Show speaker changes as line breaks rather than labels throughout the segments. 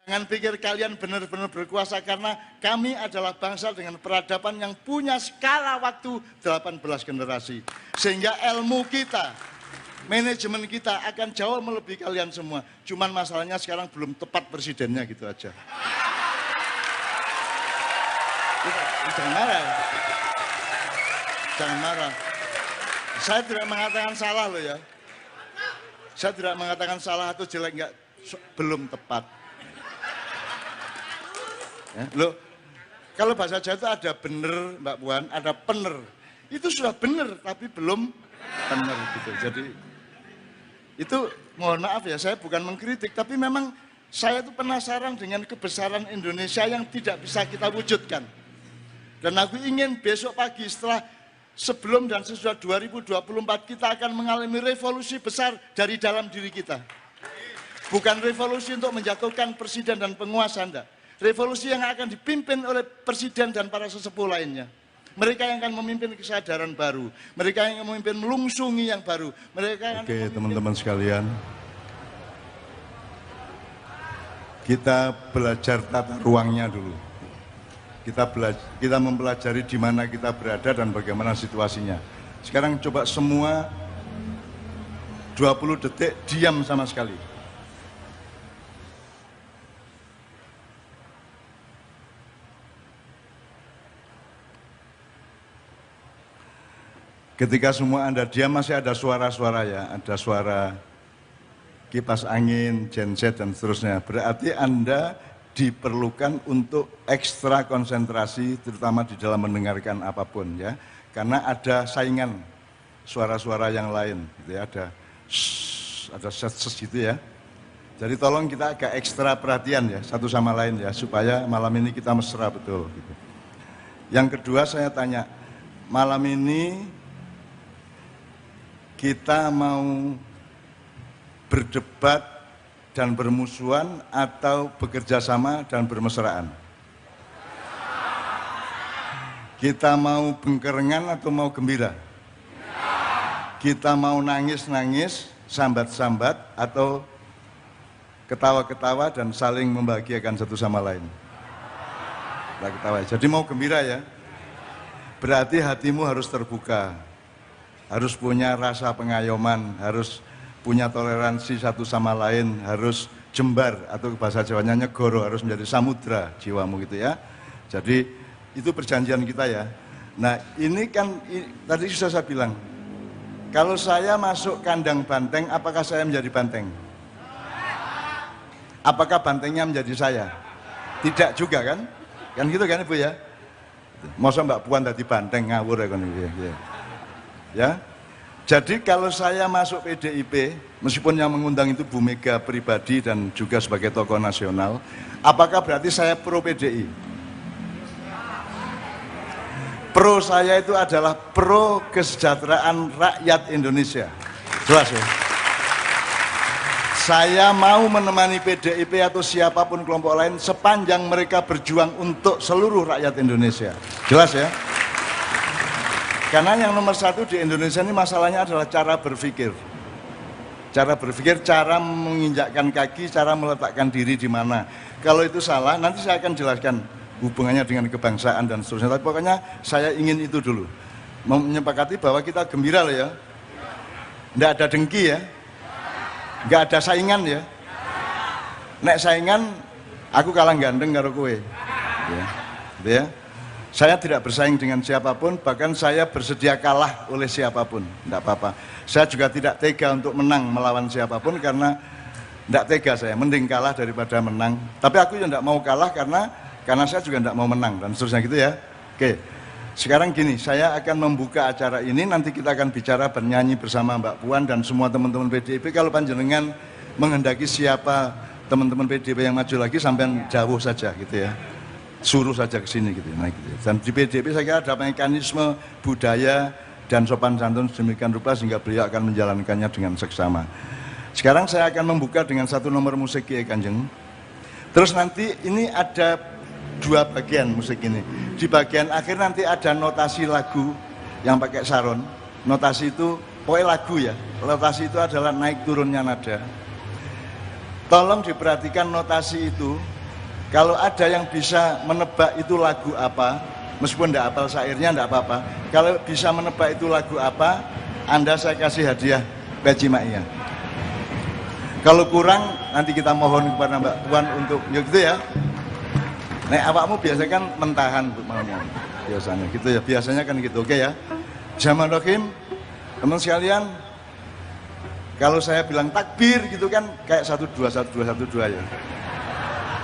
Jangan pikir kalian benar-benar berkuasa, karena kami adalah bangsa dengan peradaban yang punya skala waktu 18 generasi. Sehingga ilmu kita, manajemen kita akan jauh melebihi kalian semua. Cuman masalahnya sekarang belum tepat presidennya, gitu aja. Jangan marah. Jangan marah. Saya tidak mengatakan salah loh ya. Saya tidak mengatakan salah atau jelek, enggak, belum tepat. Ya, loh, kalau bahasa Jawa itu ada bener, Mbak Puan, ada pener. Itu sudah bener, tapi belum bener gitu. Jadi itu mohon maaf ya, saya bukan mengkritik, tapi memang saya itu penasaran dengan kebesaran Indonesia yang tidak bisa kita wujudkan. Dan aku ingin besok pagi sebelum dan sesudah 2024 kita akan mengalami revolusi besar dari dalam diri kita. Bukan revolusi untuk menjatuhkan presiden dan penguasa, enggak. Revolusi yang akan dipimpin oleh presiden dan para sesepuh lainnya. Mereka yang akan memimpin kesadaran baru. Mereka yang akan memimpin melungsungi yang baru. Mereka yang
Oke, teman-teman sekalian. Kita belajar tata ruangnya dulu. Kita mempelajari di mana kita berada dan bagaimana situasinya. Sekarang coba semua 20 detik diam sama sekali. Ketika semua Anda diam, masih ada suara-suara ya, ada suara kipas angin, genset dan seterusnya. Berarti Anda diperlukan untuk ekstra konsentrasi, terutama di dalam mendengarkan apapun ya, karena ada saingan suara-suara yang lain, gitu ya, ada ses gitu ya. Jadi tolong kita agak ekstra perhatian ya satu sama lain ya, supaya malam ini kita mesra betul. Gitu. Yang kedua saya tanya, malam ini kita mau berdebat dan bermusuhan atau bekerja sama dan bermesraan? Kita mau bengkerengan atau mau gembira? Kita mau nangis-nangis, sambat-sambat, atau ketawa-ketawa dan saling membahagiakan satu sama lain? Kita ketawa. Jadi mau gembira ya? Berarti hatimu harus terbuka, harus punya rasa pengayoman, harus punya toleransi satu sama lain, harus jembar atau bahasa Jawanya nyegoro, harus menjadi samudra jiwamu gitu ya. Jadi itu perjanjian kita ya. Nah ini kan tadi sudah saya bilang, kalau saya masuk kandang banteng, apakah saya menjadi banteng? Apakah bantengnya menjadi saya? Tidak juga kan? Kan gitu kan Ibu ya? Masa Mbak Puan tadi banteng, ngawur ya kan ya. Ya. Jadi kalau saya masuk PDIP, meskipun yang mengundang itu Bu Mega pribadi dan juga sebagai tokoh nasional, apakah berarti saya pro PDI? Pro saya itu adalah pro kesejahteraan rakyat Indonesia. Jelas ya? Saya mau menemani PDIP atau siapapun kelompok lain sepanjang mereka berjuang untuk seluruh rakyat Indonesia. Jelas ya? Karena yang nomor satu di Indonesia ini masalahnya adalah cara berpikir. Cara berpikir, cara menginjakkan kaki, cara meletakkan diri di mana. Kalau itu salah, nanti saya akan jelaskan hubungannya dengan kebangsaan dan seterusnya. Tapi pokoknya saya ingin itu dulu. Menyepakati bahwa kita gembira loh ya. Nggak ada dengki ya. Nggak ada saingan ya. Nek saingan, aku kalah gandeng karo kowe. Ya. Gitu ya. Saya tidak bersaing dengan siapapun, bahkan saya bersedia kalah oleh siapapun, tidak apa-apa. Saya juga tidak tega untuk menang melawan siapapun karena tidak tega saya, mending kalah daripada menang. Tapi aku juga tidak mau kalah karena saya juga tidak mau menang dan seterusnya gitu ya. Oke, sekarang gini, saya akan membuka acara ini, nanti kita akan bicara bernyanyi bersama Mbak Puan dan semua teman-teman PDIP. Kalau panjenengan menghendaki siapa teman-teman PDIP yang maju lagi, sampai jauh saja gitu ya. Suruh saja ke sini gitu. Nah, gitu. Dan di PDIP saya kira ada mekanisme budaya dan sopan santun sedemikian rupa sehingga beliau akan menjalankannya dengan seksama. Sekarang saya akan membuka dengan satu nomor musik ya Kanjeng. Terus nanti ini ada dua bagian musik ini. Di bagian akhir nanti ada notasi lagu yang pakai saron. Notasi itu pokoknya lagu ya. Notasi itu adalah naik turunnya nada. Tolong diperhatikan notasi itu. Kalau ada yang bisa menebak itu lagu apa, meskipun tidak hafal syairnya tidak apa-apa. Kalau bisa menebak itu lagu apa, Anda saya kasih hadiah peci maia. Kalau kurang nanti kita mohon kepada Mbak Puan untuk ya gitu ya. Nek awakmu biasanya kan mentahan untuk ngomong biasanya gitu ya. Biasanya kan gitu, oke ya. Bismillahirrahmanirrahim. Teman sekalian, kalau saya bilang takbir gitu kan kayak 1-2-1-2-1-2 ya.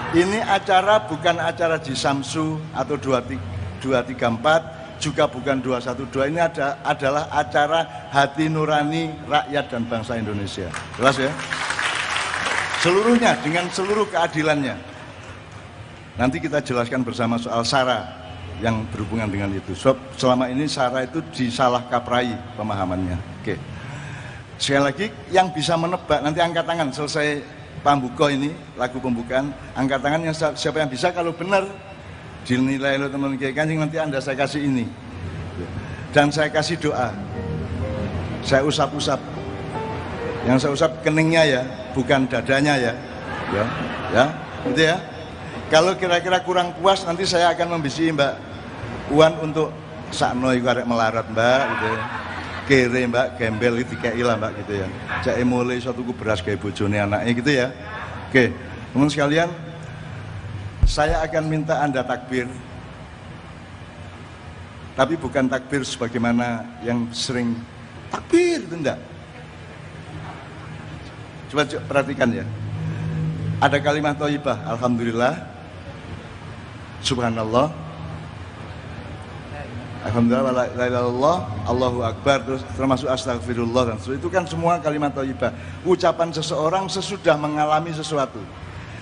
Ini acara bukan acara di Samsu atau 234, juga bukan 212. Ini adalah acara hati nurani rakyat dan bangsa Indonesia. Jelas ya? Seluruhnya dengan seluruh keadilannya. Nanti kita jelaskan bersama soal SARA yang berhubungan dengan itu. Selama ini SARA itu disalah kaprai pemahamannya. Oke. Sekali lagi, yang bisa menebak, nanti angkat tangan selesai pambuka ini, lagu pembukaan, angkat tangan yang siapa yang bisa, kalau benar dinilai oleh teman Kiai Kanjeng, nanti Anda saya kasih ini. Dan saya kasih doa. Saya usap-usap. Yang saya usap keningnya ya, bukan dadanya ya. Ya, gitu ya. Kalau kira-kira kurang puas, nanti saya akan membisi Mbak Puan untuk sakno iku arek melarat Mbak, gitu ya. Kere Mbak, gembel itu kayak ilah Mbak gitu ya. Cak mulai suatu ku beras kayak bojone anaknya gitu ya. Oke, teman sekalian, saya akan minta Anda takbir. Tapi bukan takbir sebagaimana yang sering takbir itu enggak. Coba perhatikan ya. Ada kalimat thayyibah, alhamdulillah, subhanallah, alhamdulillah, la ilaha illallah, Allahu akbar, terus termasuk astagfirullah dan seterusnya. Itu kan semua kalimat thayyibah. Ucapan seseorang sesudah mengalami sesuatu.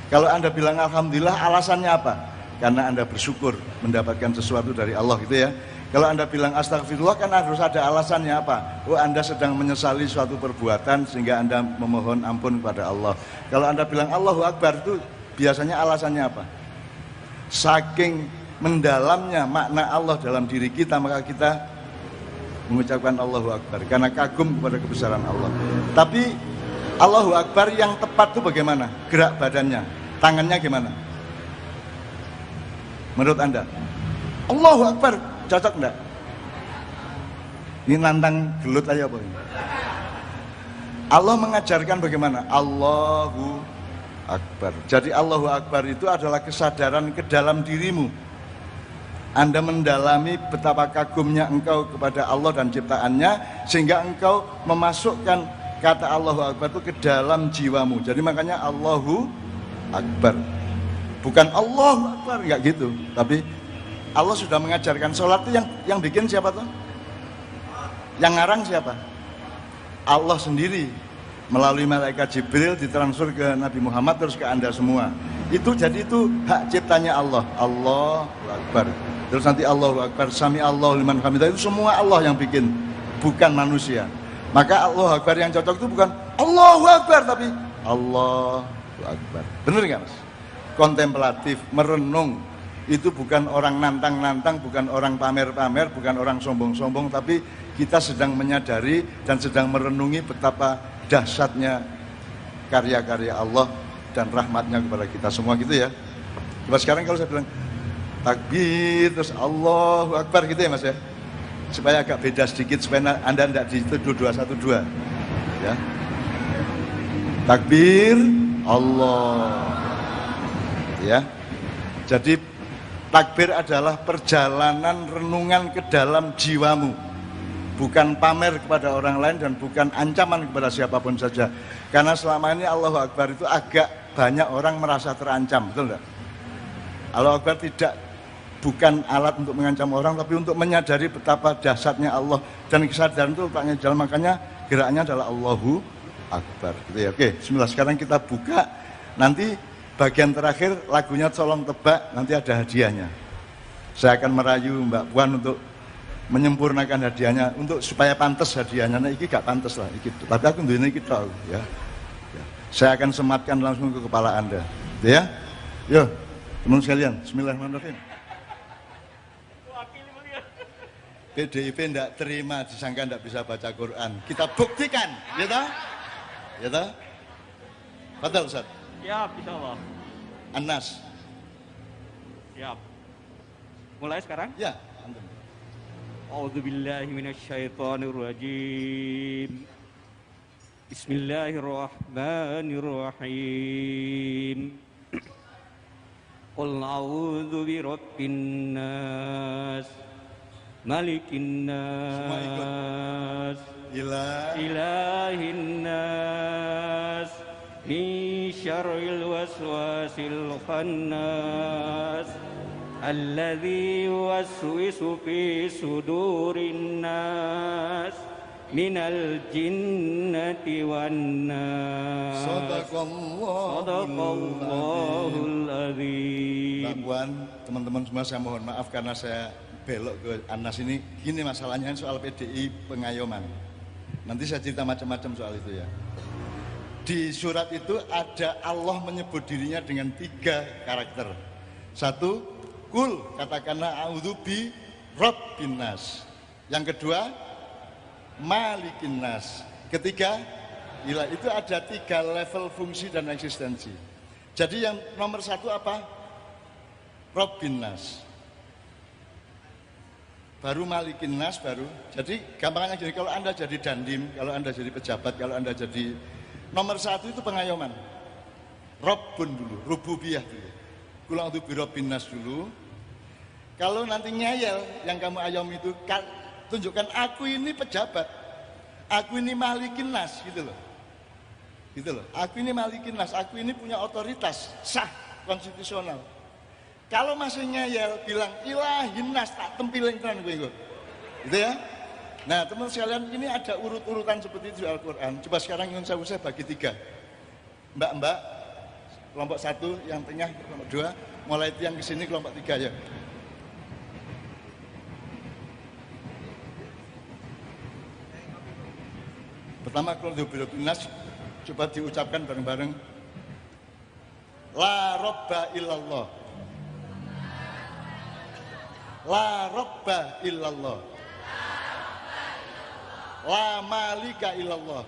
Kalau Anda bilang alhamdulillah, alasannya apa? Karena Anda bersyukur mendapatkan sesuatu dari Allah gitu ya. Kalau Anda bilang astagfirullah kan harus ada alasannya apa? Oh, Anda sedang menyesali suatu perbuatan sehingga Anda memohon ampun kepada Allah. Kalau Anda bilang Allahu akbar itu biasanya alasannya apa? Saking mendalamnya makna Allah dalam diri kita, maka kita mengucapkan Allahu akbar karena kagum kepada kebesaran Allah. Tapi Allahu akbar yang tepat itu bagaimana? Gerak badannya, tangannya gimana? Menurut Anda? Allahu akbar cocok enggak? Ini nantang gelut aja apa ini? Allah mengajarkan bagaimana? Allahu akbar. Jadi Allahu akbar itu adalah kesadaran ke dalam dirimu. Anda mendalami betapa kagumnya engkau kepada Allah dan ciptaannya, sehingga engkau memasukkan kata Allahu akbar itu ke dalam jiwamu. Jadi makanya Allahu akbar. Bukan Allahu akbar, enggak gitu. Tapi Allah sudah mengajarkan. Sholat itu yang bikin siapa tuh? Yang ngarang siapa? Allah sendiri. Melalui malaikat Jibril ditransfer ke Nabi Muhammad terus ke Anda semua. Itu jadi itu hak ciptanya Allah. Allahu akbar. Terus nanti Allahu akbar, sami Allahu liman hamidah, itu semua Allah yang bikin, bukan manusia. Maka Allahu akbar yang cocok itu bukan Allahu akbar, tapi Allahu akbar. Benar nggak Mas? Kontemplatif, merenung. Itu bukan orang nantang-nantang, bukan orang pamer-pamer, bukan orang sombong-sombong, tapi kita sedang menyadari dan sedang merenungi betapa dahsyatnya karya-karya Allah dan rahmatnya kepada kita semua gitu ya. Coba sekarang kalau saya bilang takbir terus Allahu akbar gitu ya Mas ya, supaya agak beda sedikit supaya Anda tidak dituduh 212 ya. Takbir Allah ya. Jadi takbir adalah perjalanan renungan ke dalam jiwamu, bukan pamer kepada orang lain dan bukan ancaman kepada siapapun saja. Karena selama ini Allahu akbar itu agak banyak orang merasa terancam, betul enggak? Allahu akbar bukan alat untuk mengancam orang, tapi untuk menyadari betapa dahsyatnya Allah, dan kesadaran itu letaknya jalan, makanya geraknya adalah Allahu akbar gitu ya. Oke, bismillah, sekarang kita buka, nanti bagian terakhir lagunya tolong tebak, nanti ada hadiahnya. Saya akan merayu Mbak Puan untuk menyempurnakan hadiahnya, untuk supaya pantas hadiahnya. Nah, ini gak pantas lah, tapi aku ini kita ya. Saya akan sematkan langsung ke kepala Anda, gitu ya. Yo, teman sekalian, bismillahirrahmanirrahim. PDIP tidak terima disangka tidak bisa baca Quran. Kita buktikan, ya toh? Ya toh? Betul Ustaz?
Siap, insya Allah.
Anas.
Siap. Mulai sekarang?
Ya, antum.
A'udzubillahi minasyaitonirrajim. Bismillahirrahmanirrahim. Qul a'udzu birabbin nas, malikin nas, ilahin nas, min syarril waswasil khannas, alladzi yuwaswisu fi sudurin nas, minal jinnati wan nas. Sadaqallahul azim.
Mbak Puan, teman-teman semua, saya mohon maaf karena saya belok ke Anas ini. Gini masalahnya soal PDI pengayoman. Nanti saya cerita macam-macam soal itu ya. Di surat itu ada Allah menyebut dirinya dengan 3 karakter. 1, kul, katakanlah a'udzu bi rabbin nas. Yang kedua, malikin nas. Ketiga, ilah. Itu ada 3 level fungsi dan eksistensi. Jadi yang nomor 1 apa? Rabbin nas. Baru malikin nas, baru. Jadi gampangnya gini, kalau Anda jadi dandim, kalau Anda jadi pejabat, kalau Anda jadi nomor 1 itu pengayoman. Rabbun dulu, rububiyah dulu. Kulang untuk birabbin nas dulu. Kalau nanti ngeyel yang kamu ayom itu, tunjukkan aku ini pejabat, aku ini malikin nas, gitu loh. Gitu loh. Aku ini malikin nas, aku ini punya otoritas sah konstitusional. Kalau masih ngeyel bilang ilahin nas, tak tempilin kan gue. Gitu ya. Nah, teman sekalian, ini ada urut-urutan seperti itu di Al-Qur'an. Coba sekarang ingin saya bagi 3. Mbak-mbak, kelompok 1, yang tengah kelompok 2, mulai yang ke sini kelompok 3 ya. Pertama, kalau birabbin nas, coba diucapkan bareng-bareng. La robba illallah. La robba illallah. La malika illallah.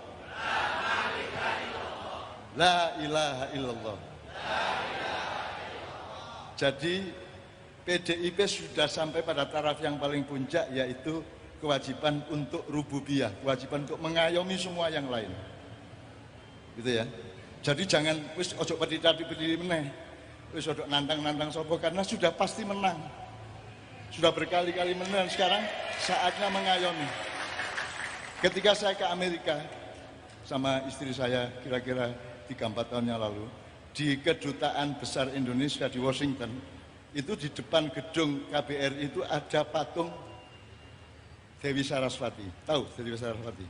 La ilaha illallah. Jadi PDIP sudah sampai pada taraf yang paling puncak, yaitu kewajiban untuk rububiyah, kewajiban untuk mengayomi semua yang lain. Gitu ya. Jadi jangan wis ojo pedhi-pedhi meneh. Wis ojo nantang-nantang sapa, karena sudah pasti menang. Sudah berkali-kali menang, sekarang saatnya mengayomi. Ketika saya ke Amerika sama istri saya kira-kira 3-4 tahun yang lalu, di Kedutaan Besar Indonesia di Washington, itu di depan gedung KBRI itu ada patung Dewi Saraswati. Tahu Dewi Saraswati?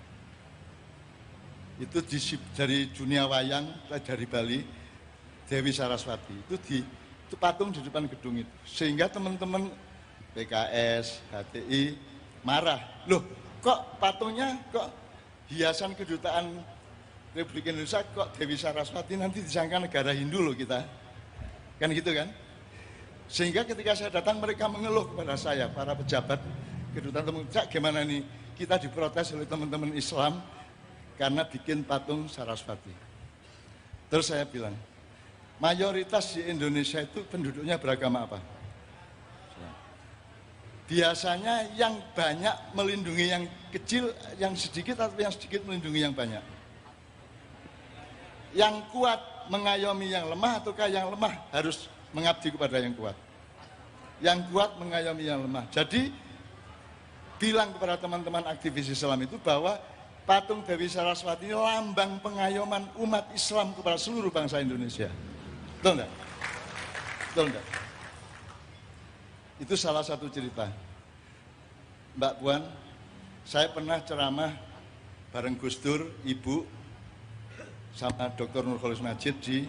Itu dari dunia wayang, dari Bali, Dewi Saraswati. Itu patung di depan gedung itu. Sehingga teman-teman PKS, HTI marah. Loh, kok patungnya, kok hiasan Kedutaan Republik Indonesia, kok Dewi Saraswati, nanti disangka negara Hindu loh kita. Kan gitu kan? Sehingga ketika saya datang, mereka mengeluh kepada saya, para pejabat Kedutaan, Cak, gimana nih, kita diprotes oleh teman-teman Islam karena bikin patung Saraswati. Terus saya bilang, mayoritas di Indonesia itu penduduknya beragama apa? Biasanya yang banyak melindungi yang kecil, yang sedikit, atau yang sedikit melindungi yang banyak? Yang kuat mengayomi yang lemah, ataukah yang lemah harus mengabdi kepada yang kuat? Yang kuat mengayomi yang lemah. Jadi bilang kepada teman-teman aktivis Islam itu bahwa patung Dewi Saraswati ini lambang pengayoman umat Islam kepada seluruh bangsa Indonesia. Betul enggak? Betul enggak? Itu salah satu cerita. Mbak Puan, saya pernah ceramah bareng Gus Dur, Ibu, sama Dr. Nurholis Majid di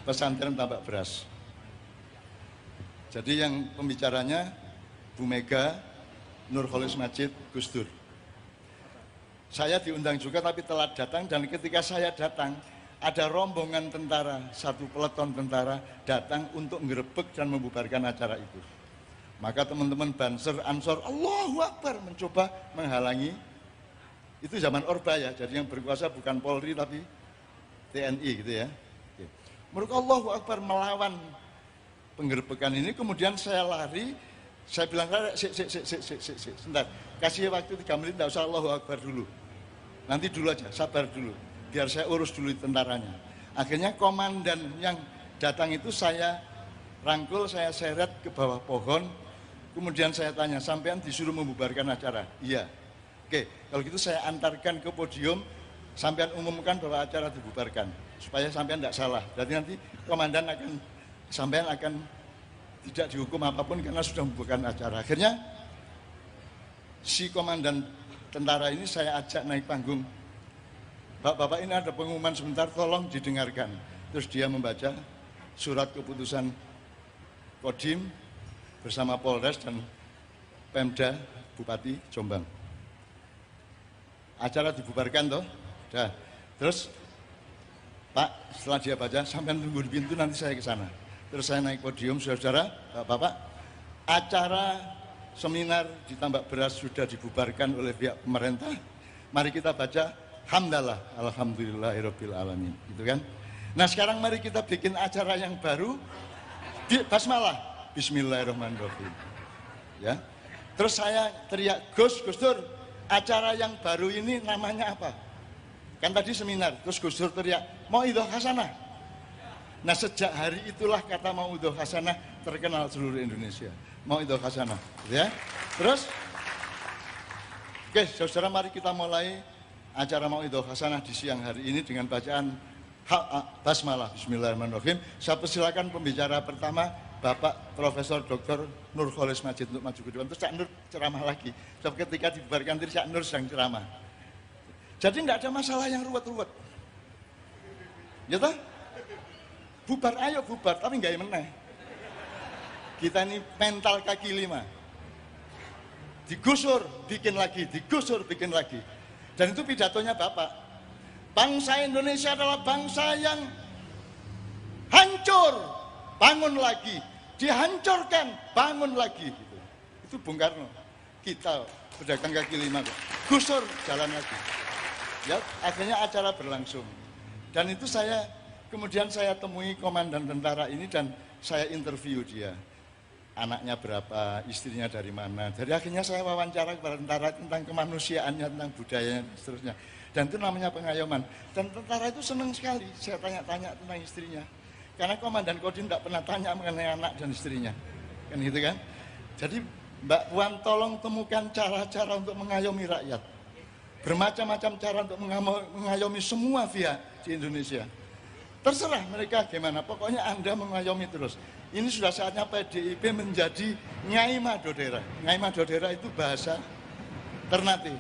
pesantren Tambak Beras. Jadi yang pembicaranya Bu Mega, Nurholis Majid, Gus Dur. Saya diundang juga tapi telat datang, dan ketika saya datang ada rombongan tentara, 1 peleton tentara datang untuk ngerebek dan membubarkan acara itu. Maka teman-teman Banser, Ansor, Allahu Akbar, mencoba menghalangi. Itu zaman Orba ya, jadi yang berkuasa bukan Polri tapi TNI gitu ya. Mereka Allahu Akbar melawan penggerbekan ini, kemudian saya lari, saya bilang, sebentar, kasih waktu 3 menit, tidak usah Allahu Akbar dulu. Nanti dulu aja, sabar dulu, biar saya urus dulu tentaranya. Akhirnya komandan yang datang itu saya rangkul, saya seret ke bawah pohon, kemudian saya tanya, sampean disuruh membubarkan acara? Iya. Oke, kalau gitu saya antarkan ke podium, sampean umumkan bahwa acara dibubarkan, supaya sampean tidak salah. Berarti nanti komandan sampean akan tidak dihukum apapun karena sudah membubarkan acara. Akhirnya si komandan tentara ini saya ajak naik panggung. Bapak-bapak, ini ada pengumuman sebentar, tolong didengarkan. Terus dia membaca surat keputusan Kodim bersama Polres dan Pemda Bupati Jombang. Acara dibubarkan toh. Dah. Terus Pak, setelah dia baca, sampai tunggu di pintu, nanti saya ke sana. Terus saya naik podium, saudara-saudara, Bapak, acara seminar di Tambak Beras sudah dibubarkan oleh pihak pemerintah. Mari kita baca hamdalah, alhamdulillahirabbil alamin, gitu kan? Nah, sekarang mari kita bikin acara yang baru, basmalah, bismillahirrahmanirrahim. Ya. Terus saya teriak, Gus Dur, acara yang baru ini namanya apa? Kan tadi seminar, terus Gus Dur teriak, Mau'idhah Hasanah. Nah, sejak hari itulah kata Mau'idhah Hasanah terkenal seluruh Indonesia. Mau'idhah Hasanah, ya. Terus, oke, saudara, mari kita mulai acara Mau'idhah Hasanah di siang hari ini dengan bacaan basmalah, bismillahirrahmanirrahim. Saya persilakan pembicara pertama, Bapak Profesor Dr. Nurholis Majid untuk maju ke depan. Terus Cak Nur ceramah lagi. Sebab ketika dibubarkan tadi Cak Nur sedang ceramah. Jadi tidak ada masalah yang ruwet-ruwet. Ya toh? Bubar, ayo bubar, tapi nggak meneh. Kita ini mental kaki 5. Digusur, bikin lagi, digusur, bikin lagi. Dan itu pidatonya Bapak. Bangsa Indonesia adalah bangsa yang hancur, bangun lagi, dihancurkan, bangun lagi. Gitu. Itu Bung Karno. Kita pedagang kaki 5, gusur, jalan lagi. Ya, akhirnya acara berlangsung. Dan itu kemudian saya temui komandan tentara ini dan saya interview dia. Anaknya berapa, istrinya dari mana. Jadi akhirnya saya wawancara kepada tentara tentang kemanusiaannya, tentang budayanya, dan seterusnya. Dan itu namanya pengayoman. Dan tentara itu senang sekali saya tanya-tanya tentang istrinya. Karena Komandan Kodim tidak pernah tanya mengenai anak dan istrinya. Kan gitu kan. Jadi Mbak Puan, tolong temukan cara-cara untuk mengayomi rakyat. Bermacam-macam cara untuk mengayomi semua pihak di Indonesia. Terserah mereka gimana, pokoknya Anda mengayomi terus. Ini sudah saatnya PDIP menjadi Nyai Madodera. Nyai Madodera itu bahasa Ternate.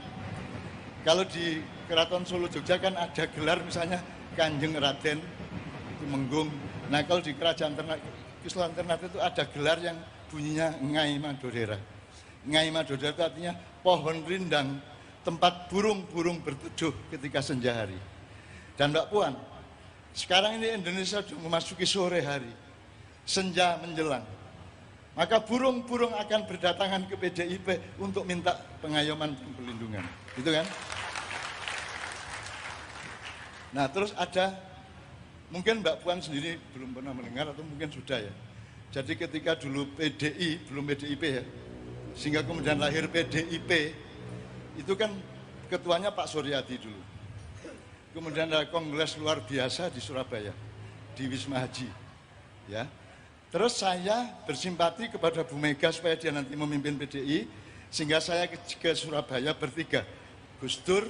Kalau di Keraton Solo Jogja kan ada gelar misalnya Kanjeng Raden Tumenggung. Nah, kalau di Kerajaan Ternate itu ada gelar yang bunyinya Nyai Madodera. Nyai Madodera itu artinya pohon rindang, tempat burung-burung berteduh ketika senja hari. Dan Mbak Puan, sekarang ini Indonesia sudah memasuki sore hari, senja menjelang. Maka burung-burung akan berdatangan ke PDIP untuk minta pengayoman dan perlindungan. Gitu kan? Nah, terus ada, mungkin Mbak Puan sendiri belum pernah mendengar atau mungkin sudah ya. Jadi ketika dulu PDI, belum PDIP ya, sehingga kemudian lahir PDIP, itu kan ketuanya Pak Suryadi dulu. Kemudian ada kongres luar biasa di Surabaya, di Wisma Haji. Ya. Terus saya bersimpati kepada Bu Mega supaya dia nanti memimpin PDI, sehingga saya ke Surabaya bertiga. Gus Dur,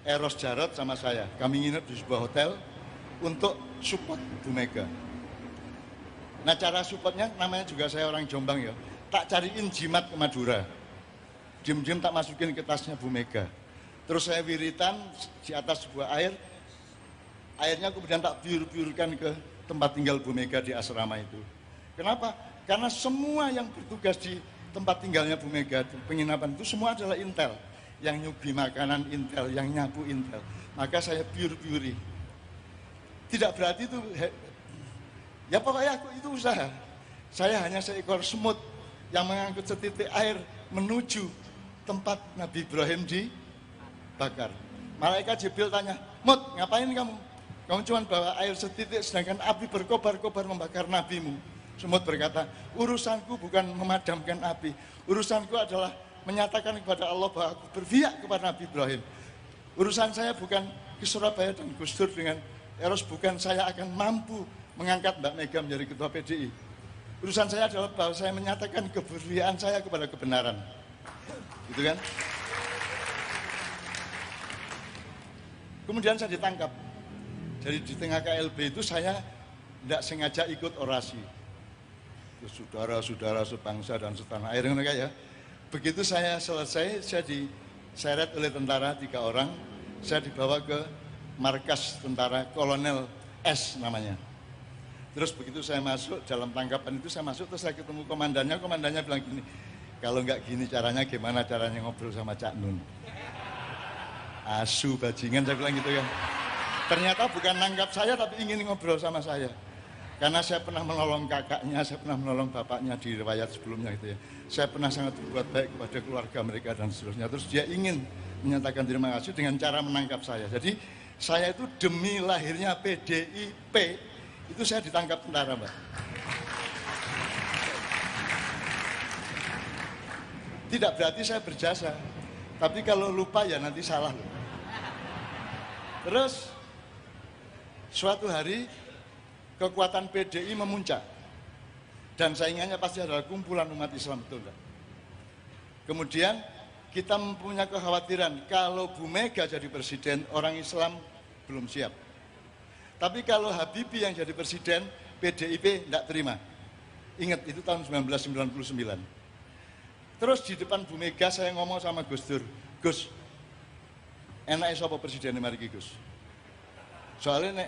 Eros Jarot sama saya. Kami nginep di sebuah hotel untuk support Bu Mega. Nah, cara supportnya namanya juga saya orang Jombang ya. Tak cariin jimat ke Madura. Diem-diem tak masukin ke tasnya Bu Mega. Terus saya wiritan di atas sebuah air. Airnya kemudian tak biur-biurkan ke tempat tinggal Bu Mega di asrama itu. Kenapa? Karena semua yang bertugas di tempat tinggalnya Bu Mega, penginapan itu semua adalah intel. Yang nyubi makanan intel, yang nyapu intel. Maka saya biur-biuri. Tidak berarti itu, ya pokoknya aku itu usaha. Saya hanya seekor semut yang mengangkut setitik air menuju tempat Nabi Ibrahim dibakar. Malaikat Jibril tanya, Mut, ngapain kamu?
Kamu cuma bawa air setitik sedangkan api berkobar-kobar membakar nabimu. Semut berkata, urusanku bukan memadamkan api. Urusanku adalah menyatakan kepada Allah bahwa aku berpihak kepada Nabi Ibrahim. Urusan saya bukan ke Surabaya dan Gus Dur dengan Eros, bukan saya akan mampu mengangkat Mbak Mega menjadi ketua PDI. Urusan saya adalah bahwa saya menyatakan keberpihakan saya kepada kebenaran. Gitu kan? Kemudian saya ditangkap. Jadi di tengah KLB itu saya tidak sengaja ikut orasi. Saudara-saudara sebangsa dan setanah air, ya. Begitu saya selesai, saya diseret oleh tentara 3 orang. Saya dibawa ke markas tentara Kolonel S namanya. Terus begitu saya masuk, dalam tangkapan itu saya masuk, terus saya ketemu komandannya bilang gini, kalau nggak gini caranya, gimana caranya ngobrol sama Cak Nun? Asu bajingan, saya bilang gitu ya. Ternyata bukan nangkap saya, tapi ingin ngobrol sama saya. Karena saya pernah menolong kakaknya, saya pernah menolong bapaknya di riwayat sebelumnya gitu ya. Saya pernah sangat berbuat baik kepada keluarga mereka dan seterusnya. Terus dia ingin menyatakan terima kasih dengan cara menangkap saya. Jadi saya itu demi lahirnya PDIP, itu saya ditangkap tentara, Mbak. Tidak berarti saya berjasa, tapi kalau lupa ya nanti salah loh. Terus suatu hari kekuatan PDI memuncak dan saingannya pasti adalah kumpulan umat Islam, betul enggak? Kemudian kita mempunyai kekhawatiran kalau Bu Mega jadi presiden, orang Islam belum siap. Tapi kalau Habibie yang jadi presiden, PDIP tidak terima. Ingat itu tahun 1999. Terus di depan Bu Mega saya ngomong sama Gus Dur, Gus, enaknya siapa presiden mari Gus? Soalnya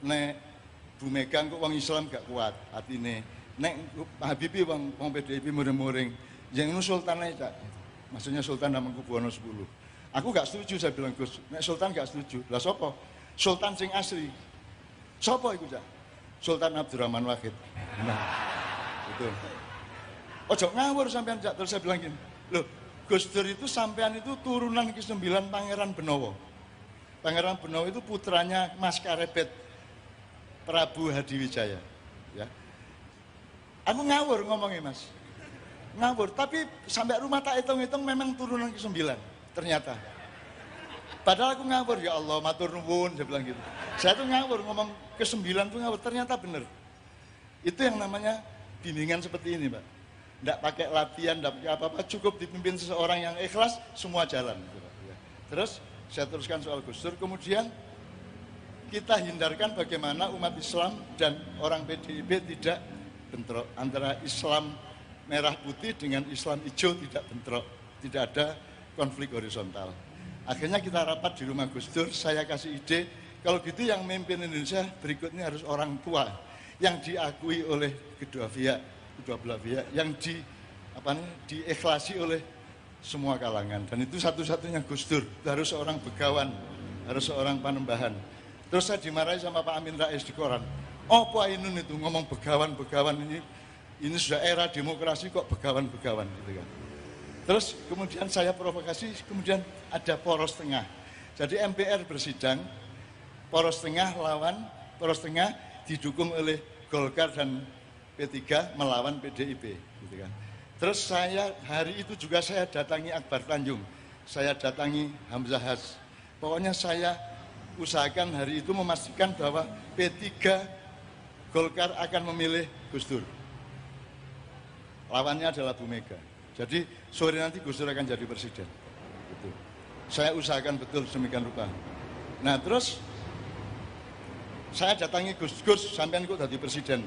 nek Bu Mega kok wong Islam gak kuat atine. Nek Habibie wong PDIP muring-muring. Yang ini sultan aja, Cak. Maksudnya Sultan Hamengkubuwono 10. Aku gak setuju, saya bilang Gus. Nek Sultan gak setuju. Lah sopo? Sultan sing asli. Sopo iku, Cak? Sultan Abdurrahman Wahid. Nah, itu. Ojo ngawur sampean, Cak. Terus saya bilang gini, loh, Gus Dur itu sampean itu turunan ke-9 Pangeran Benowo. Pangeran Benowo itu putranya Mas Karebet Prabu Hadiwijaya, ya. Aku ngawur ngomongnya, Mas. Ngawur, tapi sampai rumah tak hitung-hitung memang turunan ke-9 ternyata. Padahal aku ngawur, ya Allah, matur nuwun, saya bilang gitu. Saya tuh ngawur, ngomong ke-9 tuh ngawur, ternyata bener. Itu yang namanya bimbingan seperti ini, Pak. Tidak pakai latihan, tidak pakai apa-apa, cukup dipimpin seseorang yang ikhlas, semua jalan. Terus saya teruskan soal Gus Dur, kemudian kita hindarkan bagaimana umat Islam dan orang PDIP tidak bentrok. Antara Islam merah putih dengan Islam hijau tidak bentrok, tidak ada konflik horizontal. Akhirnya kita rapat di rumah Gus Dur, saya kasih ide, kalau gitu yang memimpin Indonesia berikutnya harus orang tua yang diakui oleh kedua belah pihak, yang diikhlasi oleh semua kalangan. Dan itu satu-satunya Gus Dur, harus seorang begawan, harus seorang panembahan. Terus saya dimarahi sama Pak Amin Rais di koran. Oh Pak Ainun itu ngomong begawan ini sudah era demokrasi kok begawan gitu kan. Terus kemudian saya provokasi, kemudian ada poros tengah. Jadi MPR bersidang, poros tengah lawan, poros tengah didukung oleh Golkar dan P3 melawan PDIP gitu kan. Terus hari itu juga saya datangi Akbar Tanjung, saya datangi Hamzah Has. Pokoknya saya usahakan hari itu memastikan bahwa P3 Golkar akan memilih Gus Dur. Lawannya adalah Bu Mega. Jadi sore nanti Gus Dur akan jadi presiden. Gitu. Saya usahakan betul sedemikian rupa. Nah terus saya datangi Gus, sampean kok jadi presiden.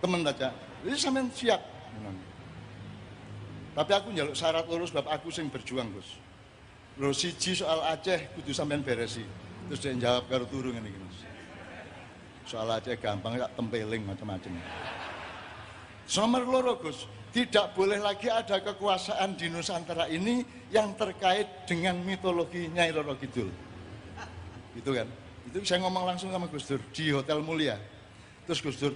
Temen aja, ini sampean siap. Tapi aku njaluk syarat lurus bab aku sing berjuang Gus. Lho siji soal Aceh kudu sampean beresi. Terus dia jawab karo turu ngene iki Mas. Soal Aceh gampang tak tempeling macam-macam. Nomor loro Gus, tidak boleh lagi ada kekuasaan di Nusantara ini yang terkait dengan mitologi Nyai Roro Kidul. Gitu kan? Itu saya ngomong langsung sama Gus Dur di Hotel Mulia. Terus Gus Dur,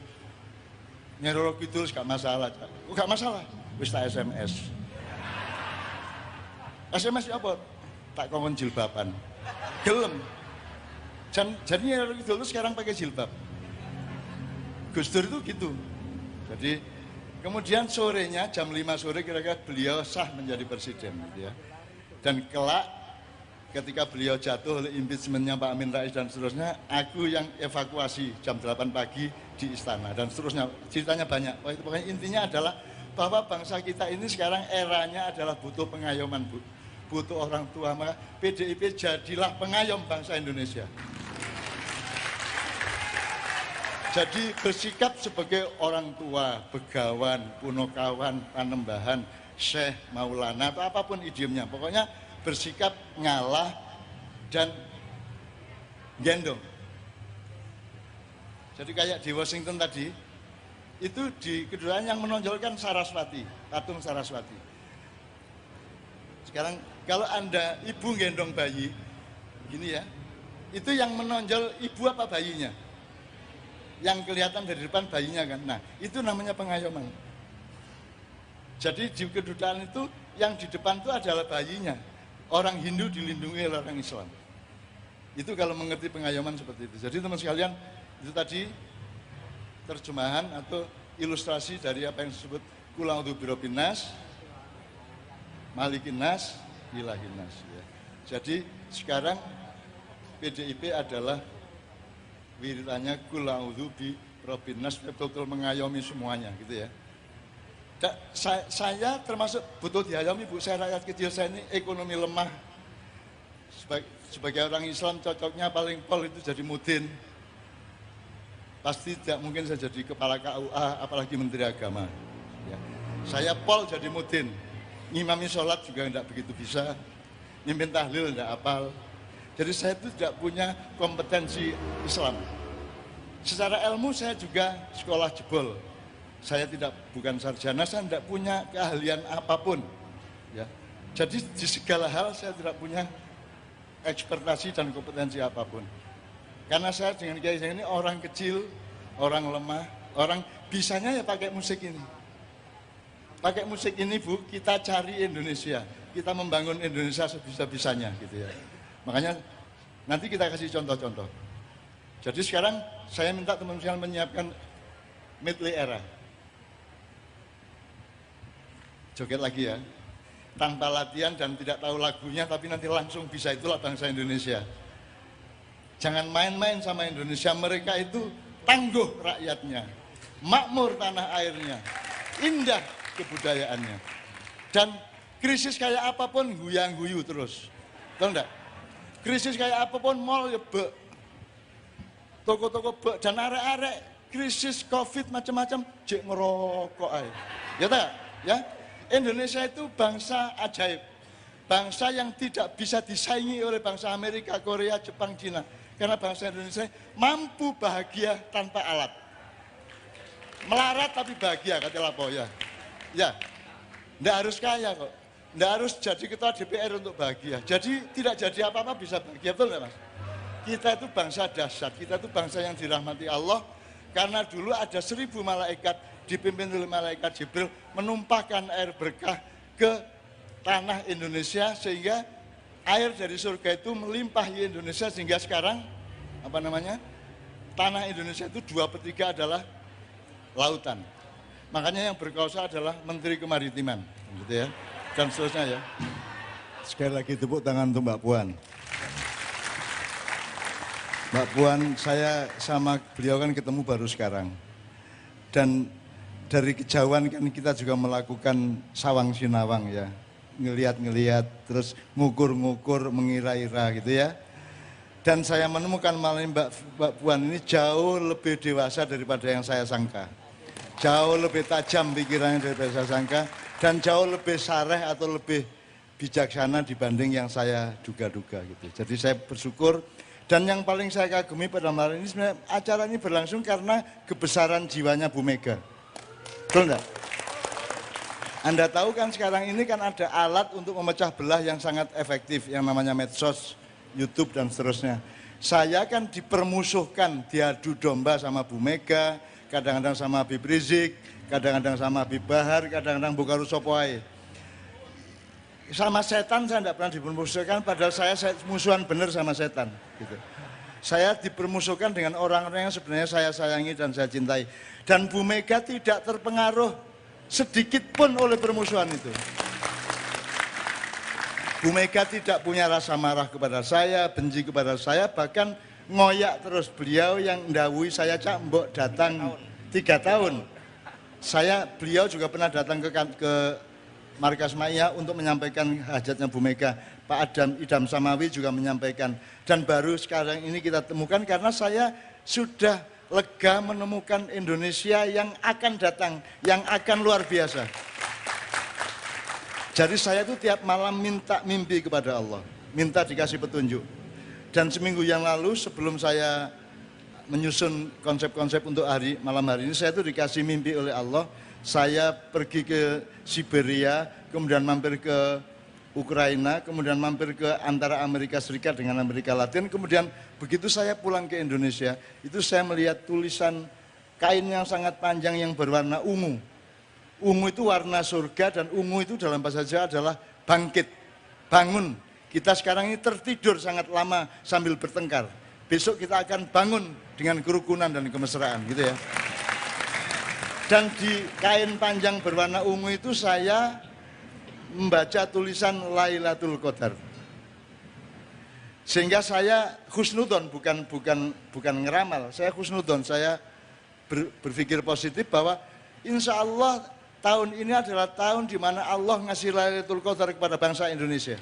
Nyai Roro Kidul gak masalah. Oh gak masalah, wis tak SMS. SMS apa? Tak kongkon jilbaban. Gelem.
Jadi Nyai Roro Kidul itu sekarang pakai jilbab. Gus Dur itu gitu. Jadi kemudian sorenya jam 5 sore kira-kira beliau sah menjadi presiden gitu ya. Dan kelak ketika beliau jatuh oleh impeachmentnya Pak Amin Rais dan seterusnya, aku yang evakuasi jam 8 pagi di istana dan seterusnya. Ceritanya banyak. Pokoknya intinya adalah bahwa bangsa kita ini sekarang eranya adalah butuh pengayoman, Bu. Butuh orang tua. Maka PDIP jadilah pengayom bangsa Indonesia. Jadi bersikap sebagai orang tua, begawan, punokawan, panembahan, syekh, maulana, atau apapun idiomnya. Pokoknya bersikap ngalah dan gendong. Jadi kayak di Washington tadi, itu di kedutaan yang menonjolkan Saraswati, patung Saraswati. Sekarang kalau Anda ibu gendong bayi, gini ya, itu yang menonjol ibu apa bayinya? Yang kelihatan dari depan bayinya kan. Nah, itu namanya pengayoman. Jadi di kedutaan itu yang di depan itu adalah bayinya. Orang Hindu dilindungi oleh orang Islam. Itu kalau mengerti pengayoman seperti itu. Jadi teman sekalian, itu tadi terjemahan atau ilustrasi dari apa yang disebut Qul a'udzu birabbin nas, malikin nas, ilahin nas ya. Jadi sekarang PDIP adalah wiritannya Qul a'udzu birabbin nas, betul-betul mengayomi semuanya gitu ya. Saya termasuk butuh diayomi, Bu. Saya rakyat kecil, saya ini ekonomi lemah. Sebagai orang Islam cocoknya paling pol itu jadi mudin. Pasti tidak mungkin saya jadi kepala KUA apalagi menteri agama ya. Saya pol jadi mudin, ngimami sholat juga tidak begitu bisa, mimpin tahlil tidak apal. Jadi saya itu tidak punya kompetensi Islam. Secara ilmu saya juga sekolah jebol. Saya bukan sarjana, saya tidak punya keahlian apapun. Ya. Jadi di segala hal saya tidak punya ekspertasi dan kompetensi apapun. Karena saya dengan kiai ini orang kecil, orang lemah, orang bisanya ya pakai musik ini. Pakai musik ini, Bu, kita cari Indonesia, kita membangun Indonesia sebisa-bisanya gitu ya. Makanya nanti kita kasih contoh-contoh. Jadi sekarang saya minta teman-teman menyiapkan medley era. Joget lagi ya. Tanpa latihan dan tidak tahu lagunya, tapi nanti langsung bisa, itulah bangsa Indonesia. Jangan main-main sama Indonesia, mereka itu tangguh rakyatnya, makmur tanah airnya, indah kebudayaannya. Dan krisis kayak apapun guyang-guyu terus. Tahu enggak? Krisis kayak apapun mall ya bek. Toko-toko bek dan arek-arek krisis Covid macam-macam jek ngerokok aja. Ya tak? Ya. Indonesia itu bangsa ajaib. Bangsa yang tidak bisa disaingi oleh bangsa Amerika, Korea, Jepang, Cina. Karena bangsa Indonesia mampu bahagia tanpa alat. Melarat tapi bahagia, kata Lapo ya. Ya, tidak harus kaya kok. Tidak harus jadi ketua DPR untuk bahagia. Jadi tidak jadi apa-apa bisa bahagia, betul nggak Mas? Kita itu bangsa dahsyat, kita itu bangsa yang dirahmati Allah. Karena dulu ada 1000 malaikat dipimpin oleh malaikat Jibril menumpahkan air berkah ke tanah Indonesia sehingga air dari surga itu melimpah di Indonesia sehingga sekarang tanah Indonesia itu 2/3 adalah lautan. Makanya yang berkuasa adalah Menteri Kemaritiman, gitu ya, dan seterusnya ya. Sekali lagi tepuk tangan untuk Mbak Puan. Mbak Puan, saya sama beliau kan ketemu baru sekarang. Dan dari kejauhan kan kita juga melakukan sawang sinawang ya. Ngeliat-ngeliat, terus ngukur-ngukur, mengira-ira gitu ya. Dan saya menemukan malah Mbak Puan ini jauh lebih dewasa daripada yang saya sangka. Jauh lebih tajam pikirannya daripada saya sangka. Dan jauh lebih sareh atau lebih bijaksana dibanding yang saya duga-duga gitu. Jadi saya bersyukur. Dan yang paling saya kagumi pada malam ini sebenarnya acara ini berlangsung karena kebesaran jiwanya Bu Mega. Betul enggak? Anda tahu kan sekarang ini kan ada alat untuk memecah belah yang sangat efektif yang namanya medsos, YouTube dan seterusnya. Saya kan dipermusuhkan, diadu domba sama Bu Mega, kadang-kadang sama Habib Rizik, kadang-kadang sama Habib Bahar, kadang-kadang Bukaru Sopoai. Sama setan saya tidak pernah dipermusuhkan, padahal saya musuhan benar sama setan. Gitu. Saya dipermusuhkan dengan orang-orang yang sebenarnya saya sayangi dan saya cintai. Dan Bu Mega tidak terpengaruh sedikit pun oleh permusuhan itu. Bu Mega tidak punya rasa marah kepada saya, benci kepada saya, bahkan ngoyak terus. Beliau yang ndawuhi saya, Cak Mbok datang 3 tahun. Beliau juga pernah datang ke Markas Maya untuk menyampaikan hajatnya Bu Mega. Pak Idam Samawi juga menyampaikan. Dan baru sekarang ini kita temukan karena saya sudah lega menemukan Indonesia yang akan datang, yang akan luar biasa. Jadi saya itu tiap malam minta mimpi kepada Allah, minta dikasih petunjuk. Dan seminggu yang lalu sebelum saya menyusun konsep-konsep untuk malam hari ini, saya itu dikasih mimpi oleh Allah. Saya pergi ke Siberia, kemudian mampir ke Ukraina, kemudian mampir ke antara Amerika Serikat dengan Amerika Latin, kemudian begitu saya pulang ke Indonesia, itu saya melihat tulisan kain yang sangat panjang yang berwarna ungu. Ungu itu warna surga, dan ungu itu dalam bahasa Jawa adalah bangkit, bangun. Kita sekarang ini tertidur sangat lama sambil bertengkar. Besok kita akan bangun dengan kerukunan dan kemesraan, gitu ya. Dan di kain panjang berwarna ungu itu saya membaca tulisan Lailatul Qadar. Sehingga saya husnudon, bukan ngeramal. Saya husnudon, saya berpikir positif bahwa insya Allah tahun ini adalah tahun di mana Allah ngasih Lailatul Qadar kepada bangsa Indonesia.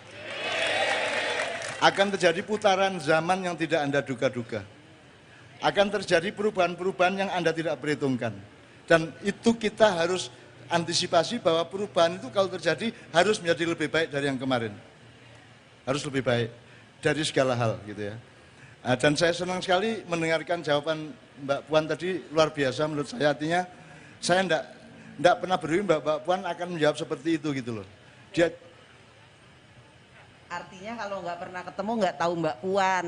Akan terjadi putaran zaman yang tidak Anda duga-duga. Akan terjadi perubahan-perubahan yang Anda tidak perhitungkan. Dan itu kita harus antisipasi bahwa perubahan itu kalau terjadi harus menjadi lebih baik dari yang kemarin. Harus lebih baik dari segala hal, gitu ya. Dan saya senang sekali mendengarkan jawaban Mbak Puan tadi, luar biasa menurut saya. Artinya saya enggak pernah berpikir Mbak Puan akan menjawab seperti itu, gitu loh. Dia
artinya kalau nggak pernah ketemu nggak tahu Mbak Puan.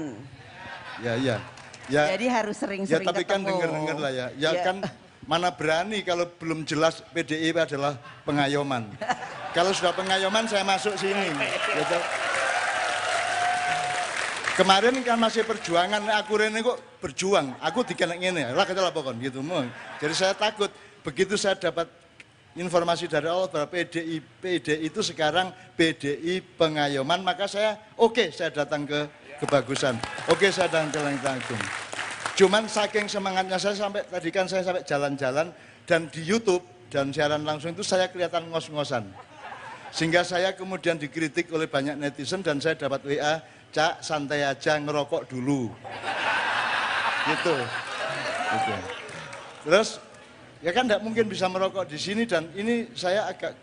Ya.
Jadi harus sering-sering
ketemu. Ya tapi kan
ketemu.
denger lah ya. Ya kan mana berani kalau belum jelas PDI adalah pengayoman. Kalau sudah pengayoman saya masuk sini. Gitu. Kemarin kan masih perjuangan, aku ini kok berjuang, aku dikenek ini, lah kata lapor gitu. Jadi saya takut, begitu saya dapat informasi dari Allah bahwa PDI itu sekarang PDI pengayoman, maka saya saya datang ke kebagusan, saya datang ke Langit Agung. Cuman saking semangatnya saya sampai jalan-jalan dan di YouTube dan siaran langsung itu saya kelihatan ngos-ngosan. Sehingga saya kemudian dikritik oleh banyak netizen dan saya dapat WA, Cak santai aja ngerokok dulu. Gitu. Terus ya kan tidak mungkin bisa merokok di sini dan ini saya agak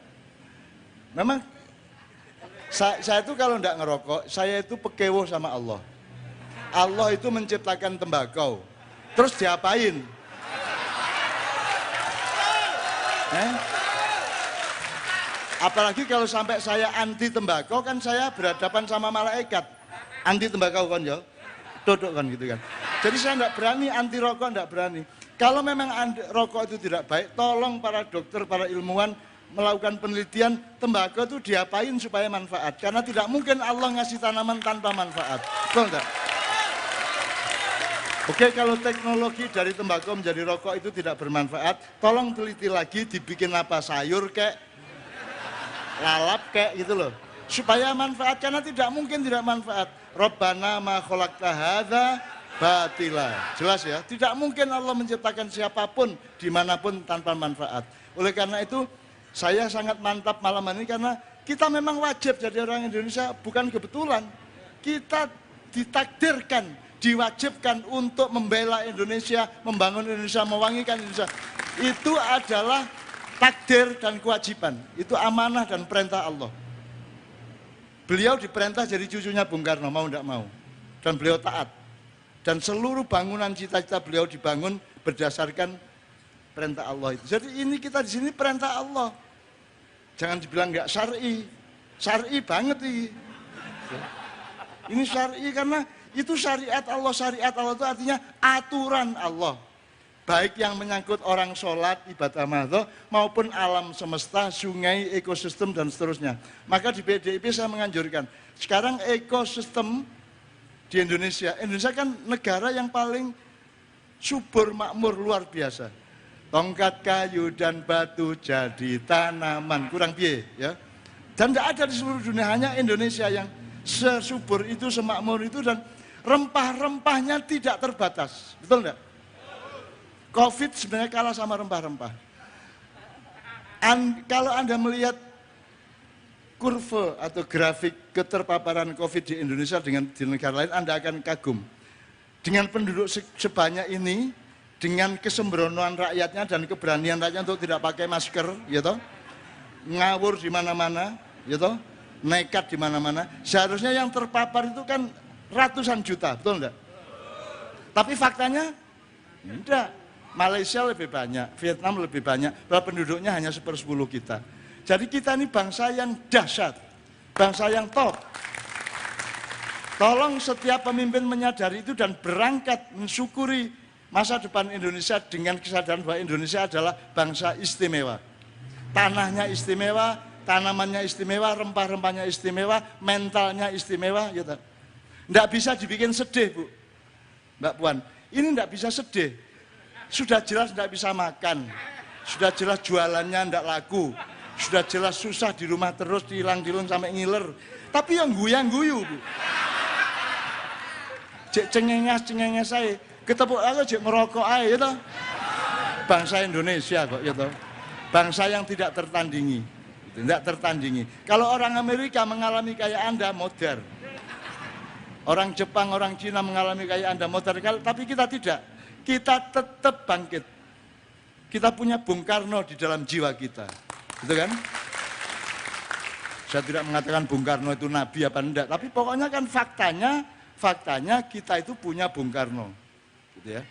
memang saya itu kalau tidak ngerokok, saya itu pekewo sama Allah. Allah itu menciptakan tembakau, terus diapain? Apalagi kalau sampai saya anti tembakau, kan saya berhadapan sama malaikat. Anti tembakau kan ya, duduk kan gitu kan. Jadi saya tidak berani anti rokok, tidak berani. Kalau memang rokok itu tidak baik, tolong para dokter, para ilmuwan melakukan penelitian tembakau itu diapain supaya manfaat. Karena tidak mungkin Allah ngasih tanaman tanpa manfaat. Betul enggak? Oke, kalau teknologi dari tembakau menjadi rokok itu tidak bermanfaat, tolong teliti lagi, dibikin apa, sayur kek, lalap kek gitu loh. Supaya manfaat, karena tidak mungkin tidak manfaat. Rabbana ma khalaqta hadza batila. Jelas ya, tidak mungkin Allah menciptakan siapapun, dimanapun tanpa manfaat. Oleh karena itu, saya sangat mantap malam ini karena kita memang wajib jadi orang Indonesia, bukan kebetulan. Kita ditakdirkan, diwajibkan untuk membela Indonesia, membangun Indonesia, mewangikan Indonesia. Itu adalah takdir dan kewajiban. Itu amanah dan perintah Allah. Beliau diperintah jadi cucunya Bung Karno, mau tidak mau. Dan beliau taat. Dan seluruh bangunan cita-cita beliau dibangun berdasarkan perintah Allah itu. Jadi ini kita di sini perintah Allah. Jangan dibilang nggak syar'i. Syar'i banget ini. Ini syar'i karena itu syariat Allah. Syariat Allah itu artinya aturan Allah. Baik yang menyangkut orang sholat, ibadah mahdoh, maupun alam semesta, sungai, ekosistem, dan seterusnya. Maka di PDIP saya menganjurkan, sekarang ekosistem
di Indonesia. Indonesia kan negara yang paling subur, makmur, luar biasa. Tongkat kayu dan batu jadi tanaman, kurang piye ya. Dan tidak ada di seluruh dunia, hanya Indonesia yang sesubur itu, semakmur itu, dan rempah-rempahnya tidak terbatas. Betul enggak? Covid sebenarnya kalah sama rempah-rempah. Kalau Anda melihat kurva atau grafik keterpaparan Covid di Indonesia dengan di negara lain, Anda akan kagum. Dengan penduduk sebanyak ini, dengan kesembronoan rakyatnya dan keberanian rakyatnya untuk tidak pakai masker, ya toh, ngawur di mana-mana, ya toh, nekat di mana-mana. Seharusnya yang terpapar itu kan ratusan juta, betul enggak? Tapi faktanya enggak. Malaysia lebih banyak, Vietnam lebih banyak, padahal penduduknya hanya 1/10 kita. Jadi kita ini bangsa yang dahsyat, bangsa yang top. Tolong setiap pemimpin menyadari itu dan berangkat mensyukuri masa depan Indonesia dengan kesadaran bahwa Indonesia adalah bangsa istimewa. Tanahnya istimewa, tanamannya istimewa, rempah-rempahnya istimewa, mentalnya istimewa. Gitu. Nggak bisa dibikin sedih, Bu. Mbak Puan, ini nggak bisa sedih. Sudah jelas nggak bisa makan, sudah jelas jualannya nggak laku, sudah jelas susah di rumah terus, dihilang-dilung sampai ngiler. Tapi yang guyang-guyu, Bu. Cek cengenges saya, ketepuk aku cek ngerokok aja, gitu. Bangsa Indonesia kok, gitu. Bangsa yang tidak tertandingi, tidak tertandingi. Kalau orang Amerika mengalami kayak Anda, modern. Orang Jepang, orang Cina mengalami kayak Anda, modern. Tapi kita tidak. Kita tetap bangkit. Kita punya Bung Karno di dalam jiwa kita, gitu kan? Saya tidak mengatakan Bung Karno itu nabi apa enggak, tapi pokoknya kan faktanya kita itu punya Bung Karno, gitu ya.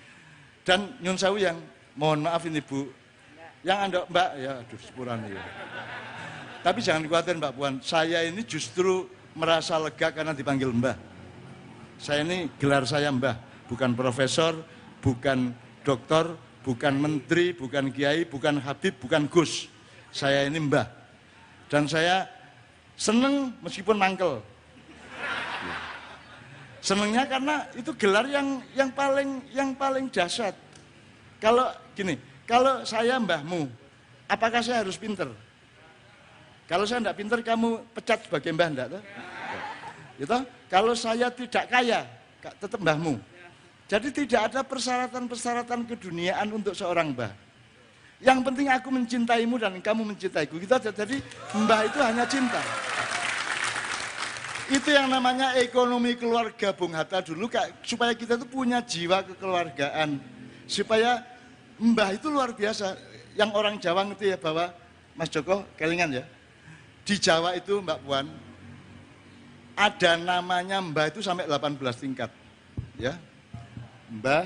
Dan nyun sewu yang mohon maaf ini Bu, yang Anda Mbak ya, aduh sepuran ya. Tapi jangan khawatir Mbak Puan, saya ini justru merasa lega karena dipanggil Mbah. Saya ini gelar saya Mbah, bukan profesor, bukan doktor, bukan menteri, bukan kiai, bukan habib, bukan gus. Saya ini Mbah. Dan saya seneng meskipun mangkel. Senengnya karena itu gelar yang paling dahsyat. Kalau gini, kalau saya mbahmu, apakah saya harus pinter? Kalau saya tidak pinter, kamu pecat sebagai mbah enggak? Gitu? Kalau saya tidak kaya, tetap mbahmu. Jadi tidak ada persyaratan-persyaratan keduniaan untuk seorang mbah. Yang penting aku mencintaimu dan kamu mencintaiku. Gitu aja. Jadi mbah itu hanya cinta. Itu yang namanya ekonomi keluarga Bung Hatta dulu, supaya kita itu punya jiwa kekeluargaan. Supaya mbah itu luar biasa. Yang orang Jawa ngerti ya, bahwa Mas Joko kelingan ya. Di Jawa itu Mbak Puan, ada namanya mbah itu sampai 18 tingkat. Ya. Mbah,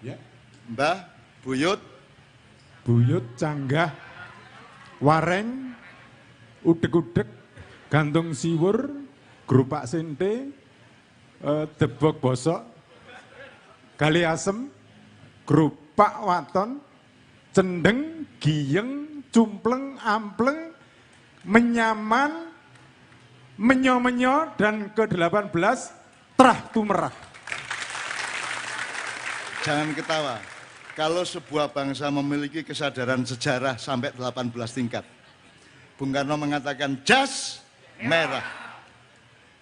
ya.
Mbah, Buyut,
Canggah, Wareng, Udek-udek, Gantung Siwur, Grupak Sente, Debok Bosok, Gali Asem, Grupak Waton, Cendeng, Giyeng, Cumpleng, Ampleng, Menyaman, Menyo-menyo, dan ke-18 Trah Tumerah.
Jangan ketawa. Kalau sebuah bangsa memiliki kesadaran sejarah sampai 18 tingkat. Bung Karno mengatakan jas merah.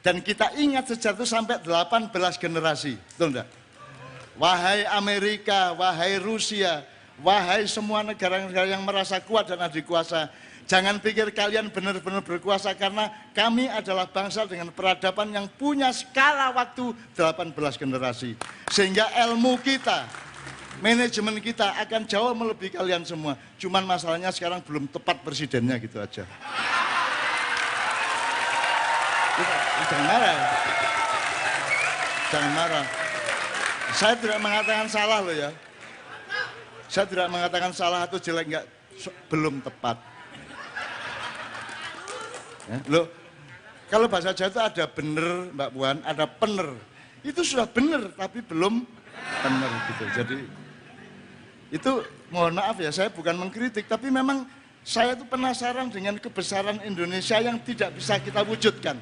Dan kita ingat sejarah itu sampai 18 generasi. Betul enggak? Wahai Amerika, wahai Rusia, wahai semua negara-negara yang merasa kuat dan adikuasa, jangan pikir kalian benar-benar berkuasa, karena kami adalah bangsa dengan peradaban yang punya skala waktu 18 generasi. Sehingga ilmu kita, manajemen kita akan jauh melebihi kalian semua. Cuman masalahnya sekarang belum tepat presidennya, gitu aja. Jangan marah. Jangan marah. Saya tidak mengatakan salah loh ya. Saya tidak mengatakan salah atau jelek, enggak, belum tepat. Ya, loh, kalau bahasa Jawa itu ada bener Mbak Puan, ada pener. Itu sudah bener tapi belum bener gitu. Jadi itu mohon maaf ya, saya bukan mengkritik, tapi memang saya itu penasaran dengan kebesaran Indonesia yang tidak bisa kita wujudkan.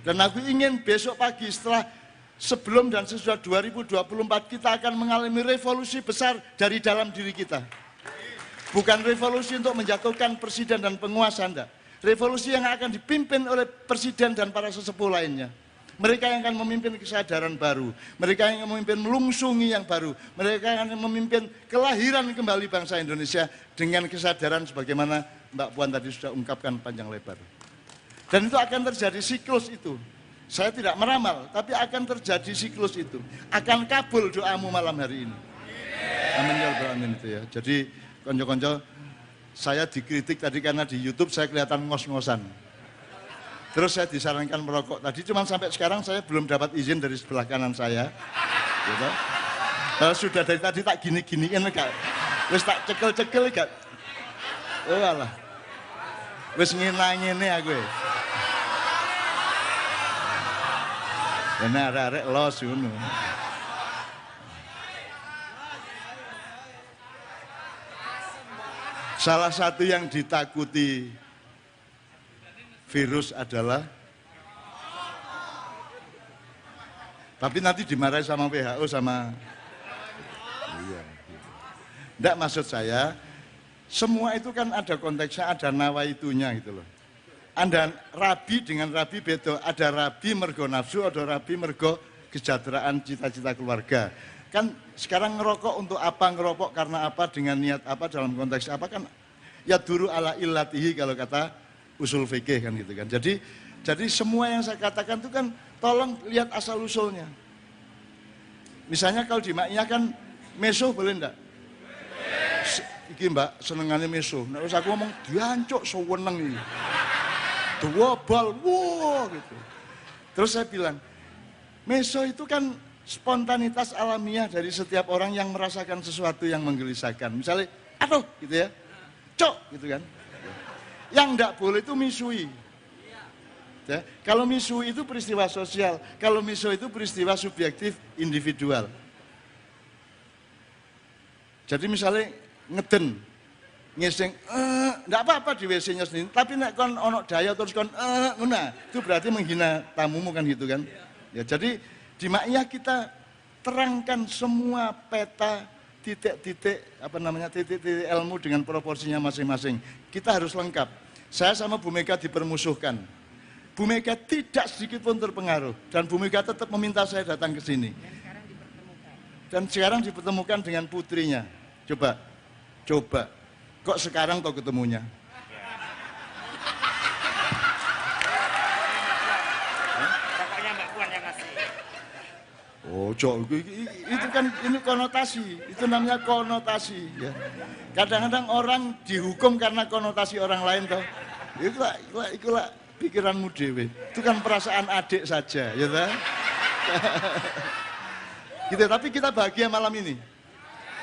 Dan aku ingin besok pagi setelah sebelum dan sesudah 2024 kita akan mengalami revolusi besar dari dalam diri kita. Bukan revolusi untuk menjatuhkan presiden dan penguasa, enggak. Revolusi yang akan dipimpin oleh presiden dan para sesepuh lainnya. Mereka yang akan memimpin kesadaran baru, mereka yang akan memimpin melungsungi yang baru, mereka yang akan memimpin kelahiran kembali bangsa Indonesia dengan kesadaran sebagaimana Mbak Puan tadi sudah ungkapkan panjang lebar. Dan itu akan terjadi siklus itu. Saya tidak meramal, tapi akan terjadi siklus itu. Akan kabul doamu malam hari ini. Amin ya rabbal alamin itu ya. Jadi konco-konco, saya dikritik tadi karena di YouTube saya kelihatan ngos-ngosan. Terus saya disarankan merokok tadi, cuman sampai sekarang saya belum dapat izin dari sebelah kanan saya. Gitu. Sudah dari tadi tak gini-giniin enggak. Wis tak cekel-cekel enggak. Oh alah. Wis ngene aku. Ini arek-arek los ngono. Salah satu yang ditakuti virus adalah, tapi nanti dimarahi sama WHO sama, enggak, maksud saya, semua itu kan ada konteksnya, ada nawaitunya gitu loh. Anda rabi dengan rabi beda, ada rabi mergo nafsu, ada rabi mergo kesejahteraan cita-cita keluarga. Kan sekarang ngerokok untuk apa, ngerokok karena apa, dengan niat apa, dalam konteks apa, kan ya duru ala illatihi kalau kata usul fikih kan gitu kan. Jadi semua yang saya katakan itu kan tolong lihat asal usulnya. Misalnya kalau di maknya kan meso boleh enggak? Iki Mbak senengannya meso. Nah, terus aku ngomong diancuk seweneng ini. Dua bal, wow gitu. Terus saya bilang, meso itu kan spontanitas alamiah dari setiap orang yang merasakan sesuatu yang menggelisahkan. Misalnya, aduh gitu ya, cok gitu kan. Yang enggak boleh itu misui. Ya, kalau misui itu peristiwa sosial, kalau miso itu peristiwa subjektif individual. Jadi misalnya ngeden, ngising, enggak apa-apa di WC-nya sendiri, tapi nek kon ono daya terus kon ngono, itu berarti menghina tamumu kan gitu kan. Ya, jadi di Ma'iyah kita terangkan semua peta titik-titik titik-titik ilmu dengan proporsinya masing-masing. Kita harus lengkap. Saya sama Bu Mega dipermusuhkan. Bu Mega tidak sedikit pun terpengaruh dan Bu Mega tetap meminta saya datang ke sini. Dan sekarang dipertemukan dengan putrinya. Coba. Kok sekarang kok ketemunya?
Pokoknya Mbak Puan yang ngasih.
Oh, itu kan ini konotasi, itu namanya konotasi ya. Kadang-kadang orang dihukum karena konotasi orang lain toh. Itulah pikiranmu dewe. Itu kan perasaan adik saja, ya toh. Gitu, tapi kita bahagia malam ini.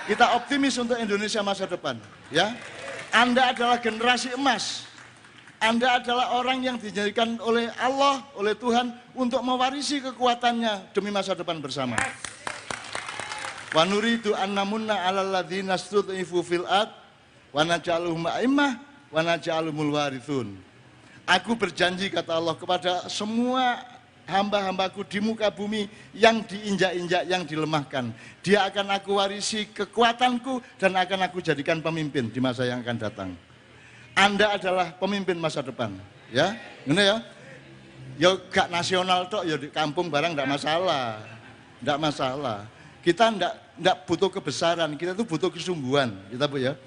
Kita optimis untuk Indonesia masa depan, ya. Anda adalah generasi emas. Anda adalah orang yang dijadikan oleh Allah, oleh Tuhan untuk mewarisi kekuatannya demi masa depan bersama. Wa nuridu an namunna 'alal ladzina stud'ifu fil ard wa naj'aluhum a'immah wa naj'alumul warithun. Aku berjanji kata Allah kepada semua hamba-hambaku di muka bumi yang diinjak-injak, yang dilemahkan. Dia akan aku warisi kekuatanku dan akan aku jadikan pemimpin di masa yang akan datang. Anda adalah pemimpin masa depan, ya. Ini ya. Ya gak nasional tok, ya di kampung barang enggak masalah. Enggak masalah. Kita enggak butuh kebesaran, kita tuh butuh kesungguhan, kita Bu ya.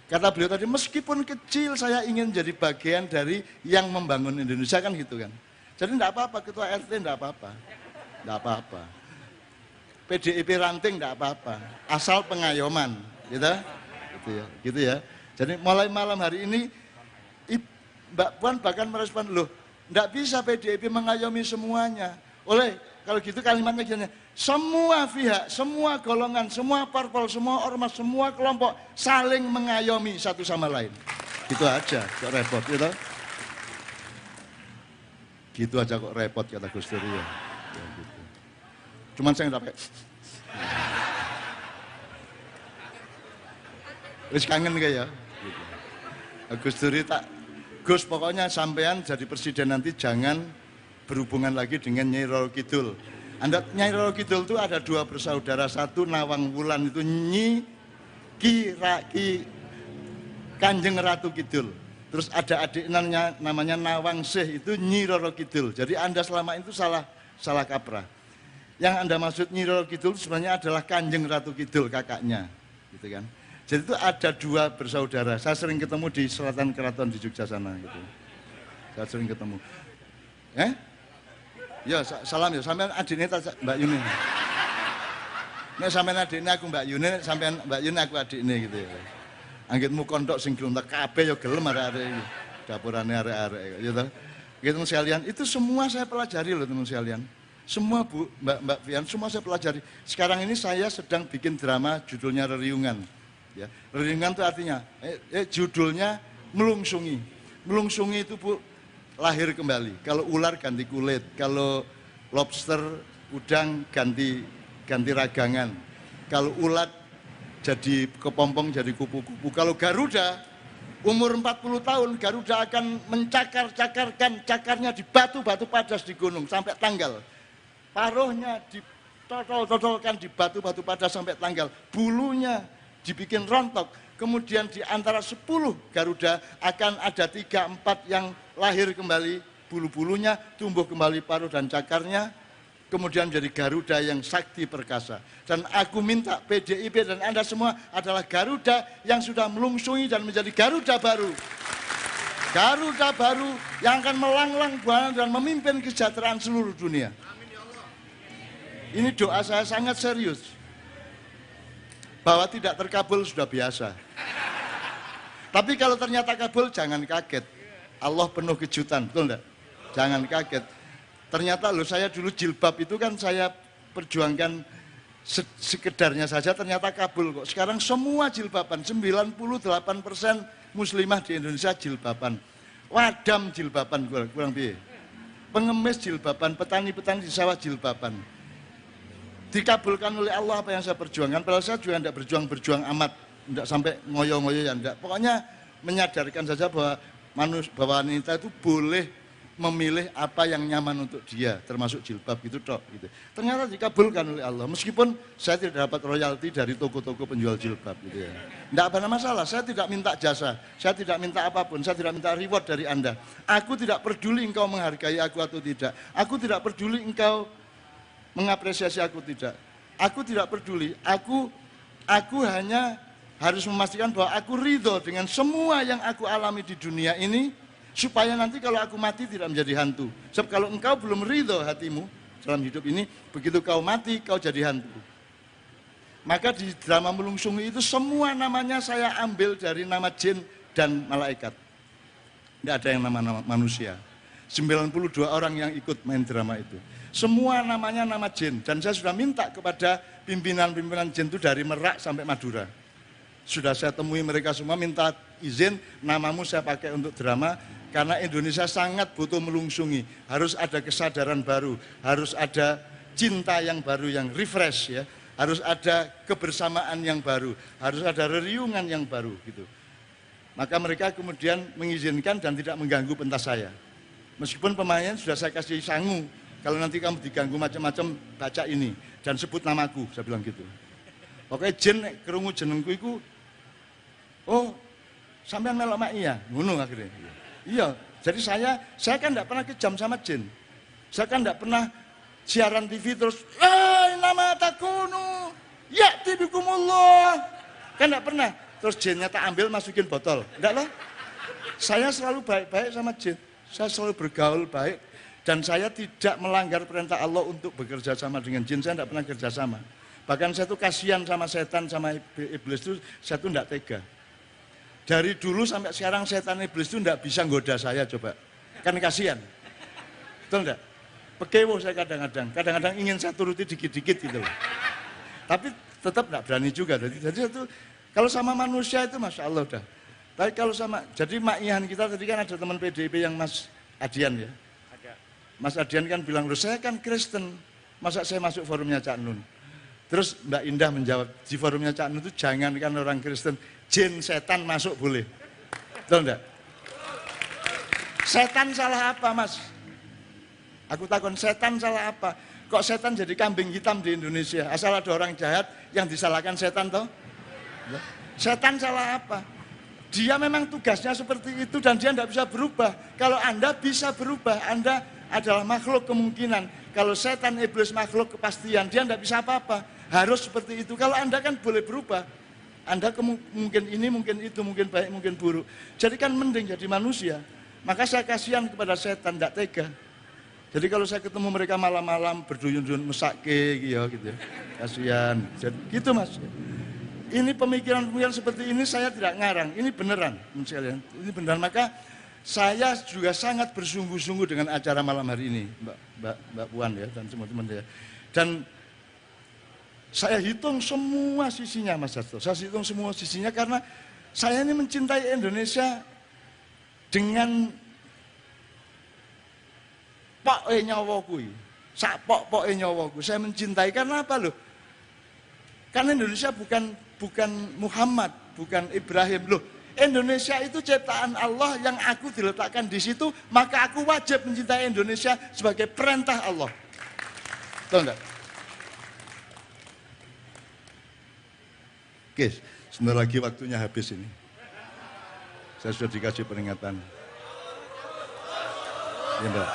Kata beliau tadi, meskipun kecil saya ingin jadi bagian dari yang membangun Indonesia kan gitu kan. Jadi enggak apa-apa, ketua RT enggak apa-apa. Enggak apa-apa. PDIP ranting enggak apa-apa. Asal pengayoman, gitu. Gitu ya. Gitu ya. Jadi mulai malam hari ini Mbak Puan bahkan merespon, loh, enggak bisa PDIP mengayomi semuanya. Kalau gitu kalimatnya gini, semua pihak, semua golongan, semua parpol, semua ormas, semua kelompok saling mengayomi satu sama lain. Gitu aja, kok repot gitu. Gitu aja kok repot kata Gus Dur ya. Gitu. Cuman saya nggak pakai. Wis kangen kayak ya. Gitu. Gus Dur tak, Gus pokoknya sampean jadi presiden nanti jangan berhubungan lagi dengan Nyai Roro Kidul.
Anda Nyai Roro Kidul itu ada 2 bersaudara, satu Nawang Wulan itu Nyi Kanjeng Ratu Kidul. Terus ada adiknya namanya Nawang Seh itu Nyi Roro Kidul. Jadi Anda selama itu salah kaprah. Yang Anda maksud Nyi Roro Kidul sebenarnya adalah Kanjeng Ratu Kidul kakaknya, gitu kan. Jadi itu ada 2 bersaudara. Saya sering ketemu di Selatan Keraton di Jogja sana gitu. Saya sering ketemu. Ya, salam ya. Sampean adiknya Mbak Yuni. Nek sampean adiknya aku Mbak Yuni, sampean Mbak Yuni aku adiknya gitu ya. Anggitmu kondok sing gelem tak kabeh ya gelem arek-arek iki. Dapurane arek-arek ya toh. Gitu teman sekalian, itu semua saya pelajari loh teman sekalian. Semua Bu, Mbak Fian, semua saya pelajari. Sekarang ini saya sedang bikin drama judulnya Reriungan. Ya. Reriungan itu artinya judulnya melungsungi. Melungsungi itu Bu lahir kembali. Kalau ular ganti kulit, kalau lobster, udang ganti ragangan. Kalau ulat jadi kepompong, jadi kupu-kupu. Kalau Garuda, umur 40 tahun, Garuda akan mencakar-cakarkan cakarnya di batu-batu padas di gunung sampai tanggal. Paruhnya ditotol-totolkan di batu-batu padas sampai tanggal. Bulunya dibikin rontok. Kemudian di antara 10 Garuda akan ada 3-4 yang lahir kembali. Bulu-bulunya tumbuh kembali paruh dan cakarnya. Kemudian menjadi Garuda yang sakti perkasa. Dan aku minta PDIP dan Anda semua adalah Garuda yang sudah melungsungi dan menjadi Garuda baru. Garuda baru yang akan melanglang buana dan memimpin kesejahteraan seluruh dunia. Ini doa saya sangat serius. Bahwa tidak terkabul sudah biasa. Tapi kalau ternyata kabul jangan kaget. Allah penuh kejutan, betul enggak? Jangan kaget. Ternyata loh saya dulu jilbab itu kan saya perjuangkan sekedarnya saja ternyata kabul kok. Sekarang semua jilbaban, 98% muslimah di Indonesia jilbaban. Wadam jilbaban kurang lebih. Pengemis jilbaban, petani-petani di sawah jilbaban. Dikabulkan oleh Allah apa yang saya perjuangkan. Padahal saya juga tidak berjuang amat. Tidak sampai ngoyo-ngoyo ya tidak. Pokoknya menyadarkan saja bahwa wanita itu boleh memilih apa yang nyaman untuk dia, termasuk jilbab gitu tok gitu. Ternyata dikabulkan oleh Allah, meskipun saya tidak dapat royalti dari toko-toko penjual jilbab gitu ya. Tidak ada masalah, saya tidak minta jasa, saya tidak minta apapun, saya tidak minta reward dari Anda. Aku tidak peduli engkau menghargai aku atau tidak. Aku tidak peduli engkau mengapresiasi aku tidak. Aku tidak peduli, aku hanya harus memastikan bahwa aku ridho dengan semua yang aku alami di dunia ini. Supaya nanti kalau aku mati tidak menjadi hantu. Sebab kalau engkau belum ridho hatimu dalam hidup ini, begitu kau mati, kau jadi hantu. Maka di drama Melungsungi itu semua namanya saya ambil dari nama jin dan malaikat. Tidak ada yang nama manusia. 92 orang yang ikut main drama itu. Semua namanya nama jin. Dan saya sudah minta kepada pimpinan-pimpinan jin itu dari Merak sampai Madura. Sudah saya temui mereka semua, minta izin namamu saya pakai untuk drama. Karena Indonesia sangat butuh melungsungi, harus ada kesadaran baru, harus ada cinta yang baru, yang refresh ya, harus ada kebersamaan yang baru, harus ada reriungan yang baru gitu. Maka mereka kemudian mengizinkan dan tidak mengganggu pentas saya. Meskipun pemainnya sudah saya kasih sangu, kalau nanti kamu diganggu macam-macam baca ini dan sebut namaku, saya bilang gitu. Pokoknya jin kerungu jenengku itu, oh sampean melok mak iya, ngono akhirnya. Iya, jadi saya kan tidak pernah kejam sama jin. Saya kan tidak pernah siaran TV terus, nama takunu, ya tibikumullah. Kan tidak pernah. Terus jinnya tak ambil masukin botol. Enggak lah. Saya selalu baik-baik sama jin. Saya selalu bergaul baik. Dan saya tidak melanggar perintah Allah untuk bekerja sama dengan jin. Saya tidak pernah kerja sama. Bahkan saya tuh kasihan sama setan, sama iblis itu, saya tuh tidak tega. Dari dulu sampai sekarang setan iblis itu tidak bisa nggoda saya coba. Kan kasihan. Betul enggak? Pekewo saya kadang-kadang ingin saya turuti dikit-dikit gitu loh. Tapi tetap tidak berani juga. Jadi itu kalau sama manusia itu Masya Allah dah. Tapi kalau sama, jadi Mak Ihan kita tadi kan ada teman PDIP yang Mas Adian ya. Mas Adian kan bilang, loh saya kan Kristen, masa saya masuk forumnya Cak Nun. Terus Mbak Indah menjawab, di forumnya Cak Nun itu jangankan orang Kristen, jin setan masuk boleh. Betul enggak? Setan salah apa Mas? Aku takut setan salah apa?
Kok setan jadi kambing hitam di Indonesia? Asal ada orang jahat yang disalahkan setan toh? Setan salah apa? Dia memang tugasnya seperti itu dan dia tidak bisa berubah. Kalau Anda bisa berubah, Anda adalah makhluk kemungkinan. Kalau setan, iblis, makhluk kepastian, dia tidak bisa apa-apa. Harus seperti itu. Kalau Anda kan boleh berubah. Anda mungkin ini, mungkin itu, mungkin baik, mungkin buruk. Jadi kan mending jadi manusia. Maka saya kasihan kepada setan, tidak tega. Jadi kalau saya ketemu mereka malam-malam berduyun-duyun mesake gitu ya. Kasihan. Jadi gitu Mas. Ini pemikiran-pemikiran seperti ini saya tidak ngarang. Ini beneran, sekalian. Ini beneran. Maka saya juga sangat bersungguh-sungguh dengan acara malam hari ini, Mbak Puan ya dan semua teman ya. Dan saya hitung semua sisinya Mas Hasto. Saya hitung semua sisinya karena saya ini mencintai Indonesia dengan poke nyawaku. Sak poke nyawaku. Saya mencintai karena apa loh? Karena Indonesia bukan Muhammad, bukan Ibrahim loh. Indonesia itu ciptaan Allah yang aku diletakkan di situ, maka aku wajib mencintai Indonesia sebagai perintah Allah. Tahu enggak? Oke, sebentar lagi waktunya habis ini. Saya sudah dikasih peringatan. Ya, Mbak.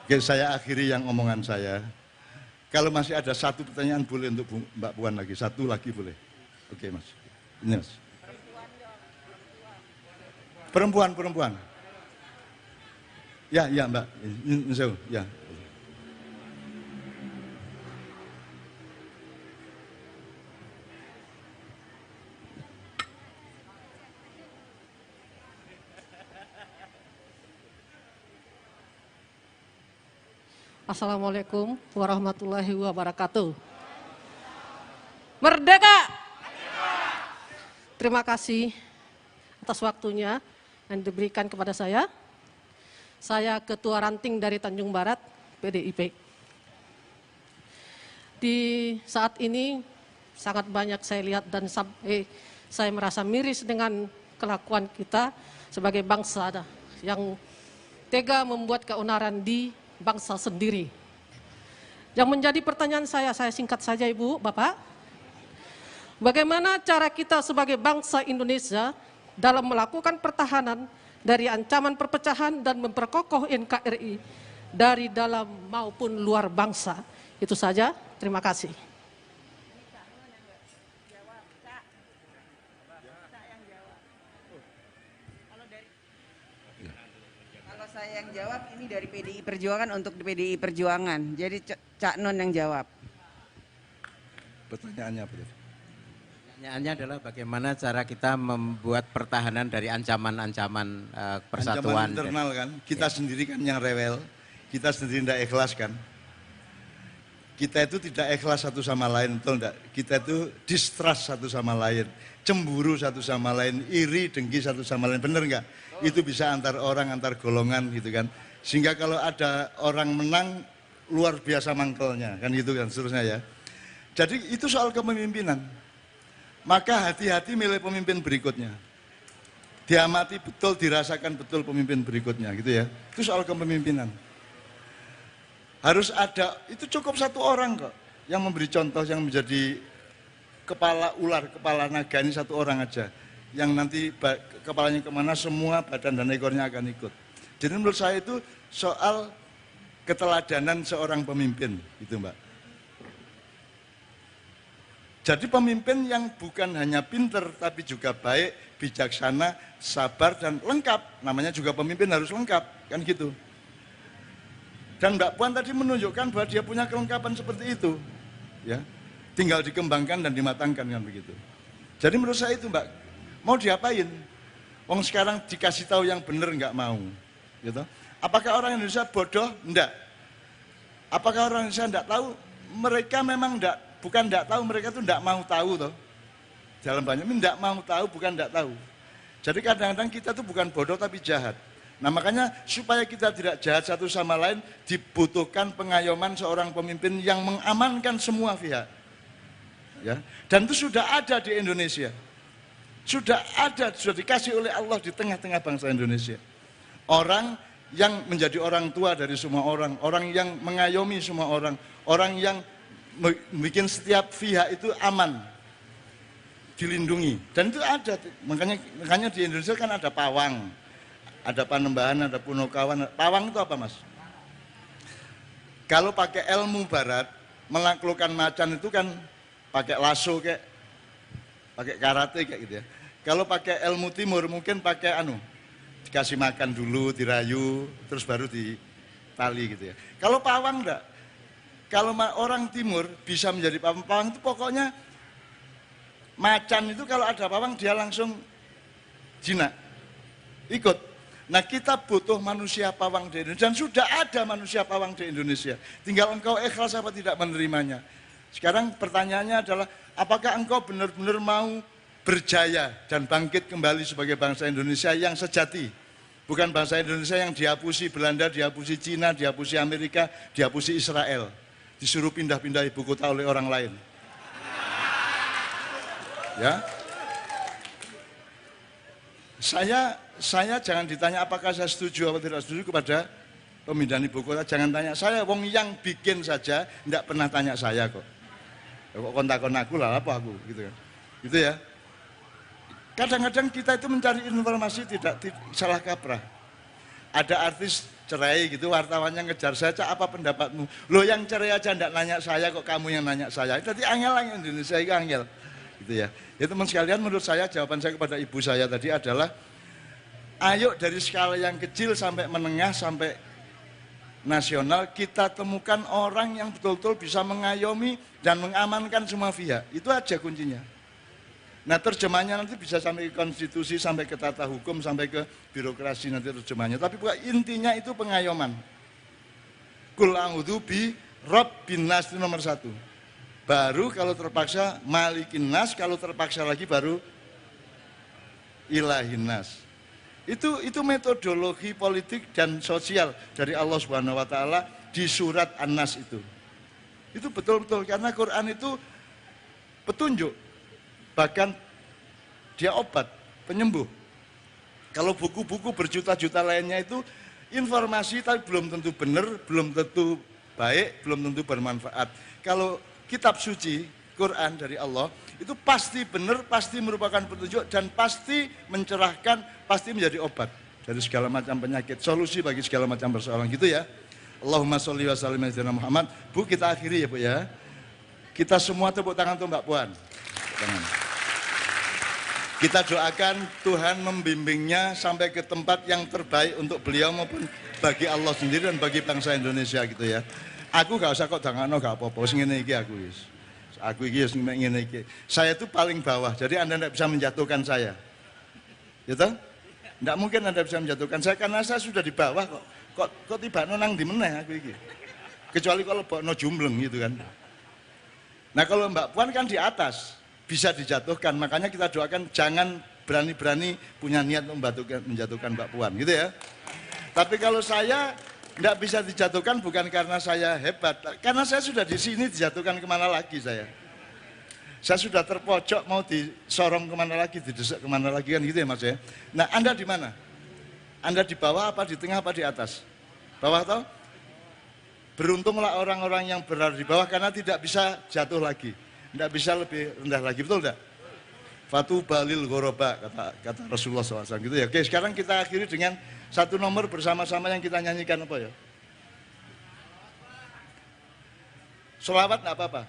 Oke, saya akhiri yang omongan saya. Kalau masih ada satu pertanyaan boleh untuk Mbak Puan lagi, satu lagi boleh. Oke Mas, ini Mas. Perempuan. Ya Mbak, ya.
Assalamualaikum warahmatullahi wabarakatuh. Merdeka! Terima kasih atas waktunya yang diberikan kepada saya. Saya Ketua Ranting dari Tanjung Barat, PDIP. Di saat ini sangat banyak saya lihat dan sampai saya merasa miris dengan kelakuan kita sebagai bangsa yang tega membuat keonaran di bangsa sendiri. Yang menjadi pertanyaan saya singkat saja Ibu, Bapak. Bagaimana cara kita sebagai bangsa Indonesia dalam melakukan pertahanan dari ancaman perpecahan dan memperkokoh NKRI dari dalam maupun luar bangsa? Itu saja, terima kasih.
Saya yang jawab ini dari PDI Perjuangan untuk PDI Perjuangan. Jadi Cak Non yang jawab.
Pertanyaannya apa tadi?
Pertanyaannya adalah bagaimana cara kita membuat pertahanan dari ancaman-ancaman persatuan.
Ancaman internal kan, kita sendiri kan yang rewel, kita sendiri tidak ikhlas kan. Kita itu tidak ikhlas satu sama lain, betul enggak? Kita itu distrust satu sama lain, cemburu satu sama lain, iri, dengki satu sama lain, benar enggak? Itu bisa antar orang, antar golongan gitu kan. Sehingga kalau ada orang menang, luar biasa mangkelnya, kan gitu kan seterusnya ya. Jadi itu soal kepemimpinan. Maka hati-hati milih pemimpin berikutnya. Diamati betul, dirasakan betul pemimpin berikutnya gitu ya. Itu soal kepemimpinan. Harus ada, itu cukup satu orang kok yang memberi contoh, yang menjadi kepala ular, kepala naga ini satu orang aja. Yang nanti kepalanya kemana semua badan dan ekornya akan ikut. Jadi menurut saya itu soal keteladanan seorang pemimpin gitu Mbak. Jadi pemimpin yang bukan hanya pinter tapi juga baik, bijaksana, sabar dan lengkap. Namanya juga pemimpin harus lengkap, kan gitu. Dan Mbak Puan tadi menunjukkan bahwa dia punya kelengkapan seperti itu. Ya, tinggal dikembangkan dan dimatangkan kan begitu. Jadi menurut saya itu Mbak, mau diapain? Wong sekarang dikasih tahu yang benar nggak mau. Gitu. Apakah orang Indonesia bodoh? Enggak. Apakah orang Indonesia enggak tahu? Mereka memang enggak, bukan enggak tahu, mereka itu enggak mau tahu toh. Dalam banyak enggak mau tahu, bukan enggak tahu. Jadi kadang-kadang kita tuh bukan bodoh tapi jahat. Nah makanya supaya kita tidak jahat satu sama lain, dibutuhkan pengayoman seorang pemimpin yang mengamankan semua pihak. Ya. Dan itu sudah ada di Indonesia. Sudah ada, sudah dikasih oleh Allah di tengah-tengah bangsa Indonesia. Orang
yang menjadi orang tua dari semua orang, orang yang mengayomi semua orang yang bikin setiap pihak itu aman, dilindungi. Dan itu ada, makanya di Indonesia kan ada pawang, ada Panembahan, ada Punokawan. Pawang itu apa, Mas? Kalau pakai ilmu barat, menaklukkan macan itu kan pakai lasso kayak, pakai karate kayak gitu ya. Kalau pakai ilmu timur mungkin pakai dikasih makan dulu, dirayu, terus baru ditali gitu ya. Kalau pawang enggak. Kalau orang timur bisa menjadi pawang, pawang itu pokoknya macan itu kalau ada pawang dia langsung jinak, ikut. Nah kita butuh manusia pawang di Indonesia, dan sudah ada manusia pawang di Indonesia. Tinggal engkau ikhlas apa tidak menerimanya. Sekarang pertanyaannya adalah, apakah engkau benar-benar mau berjaya dan bangkit kembali sebagai bangsa Indonesia yang sejati? Bukan bangsa Indonesia yang dihapusi Belanda, dihapusi Cina, dihapusi Amerika, dihapusi Israel. Disuruh pindah-pindah ibu kota oleh orang lain. Ya. Saya jangan ditanya apakah saya setuju atau tidak setuju kepada pemindahan ibu kota. Jangan tanya saya, wong yang bikin saja tidak pernah tanya saya kok. Kok kontak-kon aku lah apa aku gitu kan. Gitu ya. Kadang-kadang kita itu mencari informasi tidak salah kaprah. Ada artis cerai gitu, wartawannya ngejar saya, "Cak, apa pendapatmu?" Loh yang cerai aja enggak nanya saya kok kamu yang nanya saya. Jadi angel Indonesia itu angel. Gitu ya. Ya teman sekalian, menurut saya jawaban saya kepada ibu saya tadi adalah, ayo dari skala yang kecil sampai menengah sampai nasional kita temukan orang yang betul-betul bisa mengayomi dan mengamankan semua pihak. Itu aja kuncinya. Nah terjemahnya nanti bisa sampai ke konstitusi, sampai ke tata hukum, sampai ke birokrasi nanti terjemahnya. Tapi intinya itu pengayoman. Kul a'udzu bi rabbin nas itu nomor 1. Baru kalau terpaksa malikin nas, kalau terpaksa lagi baru ilahin nas. Itu metodologi politik dan sosial dari Allah Subhanahu wa taala di surat An-Nas itu. Itu betul-betul karena Quran itu petunjuk. Bahkan dia obat, penyembuh. Kalau buku-buku berjuta-juta lainnya itu informasi tapi belum tentu benar, belum tentu baik, belum tentu bermanfaat. Kalau kitab suci, Quran dari Allah, itu pasti benar, pasti merupakan petunjuk, dan pasti mencerahkan, pasti menjadi obat dari segala macam penyakit, solusi bagi segala macam persoalan gitu ya. Allahumma sholli wa sallim ala Muhammad. Bu, kita akhiri ya Bu ya. Kita semua tepuk tangan untuk Mbak Puan. Kita doakan Tuhan membimbingnya sampai ke tempat yang terbaik untuk beliau maupun bagi Allah sendiri dan bagi bangsa Indonesia gitu ya. Aku gak usah kok dangano gak apa-apa, sing ngene iki aku wis. Aku iki sing ngene iki. Saya itu paling bawah, jadi Anda tidak bisa menjatuhkan saya. Gitu? Tidak mungkin Anda bisa menjatuhkan saya karena saya sudah di bawah kok. Kok tiba nang di meneh aku iki. Kecuali kalau lebokno jumbleng gitu kan. Nah kalau Mbak Puan kan di atas, bisa dijatuhkan. Makanya kita doakan jangan berani-berani punya niat untuk menjatuhkan Mbak Puan gitu ya. Tapi kalau saya tidak bisa dijatuhkan bukan karena saya hebat, karena saya sudah di sini, dijatuhkan kemana lagi saya. Saya sudah terpojok, mau disorong kemana lagi, didesak kemana lagi kan gitu ya Mas ya. Nah Anda di mana? Anda di bawah apa di tengah apa di atas? Bawah atau? Beruntunglah orang-orang yang berada di bawah karena tidak bisa jatuh lagi. Tidak bisa lebih rendah lagi, betul tidak? Fatu balil ghoroba, kata Rasulullah SAW gitu ya. Oke, sekarang kita akhiri dengan satu nomor bersama-sama yang kita nyanyikan apa ya? Sholawat enggak apa-apa.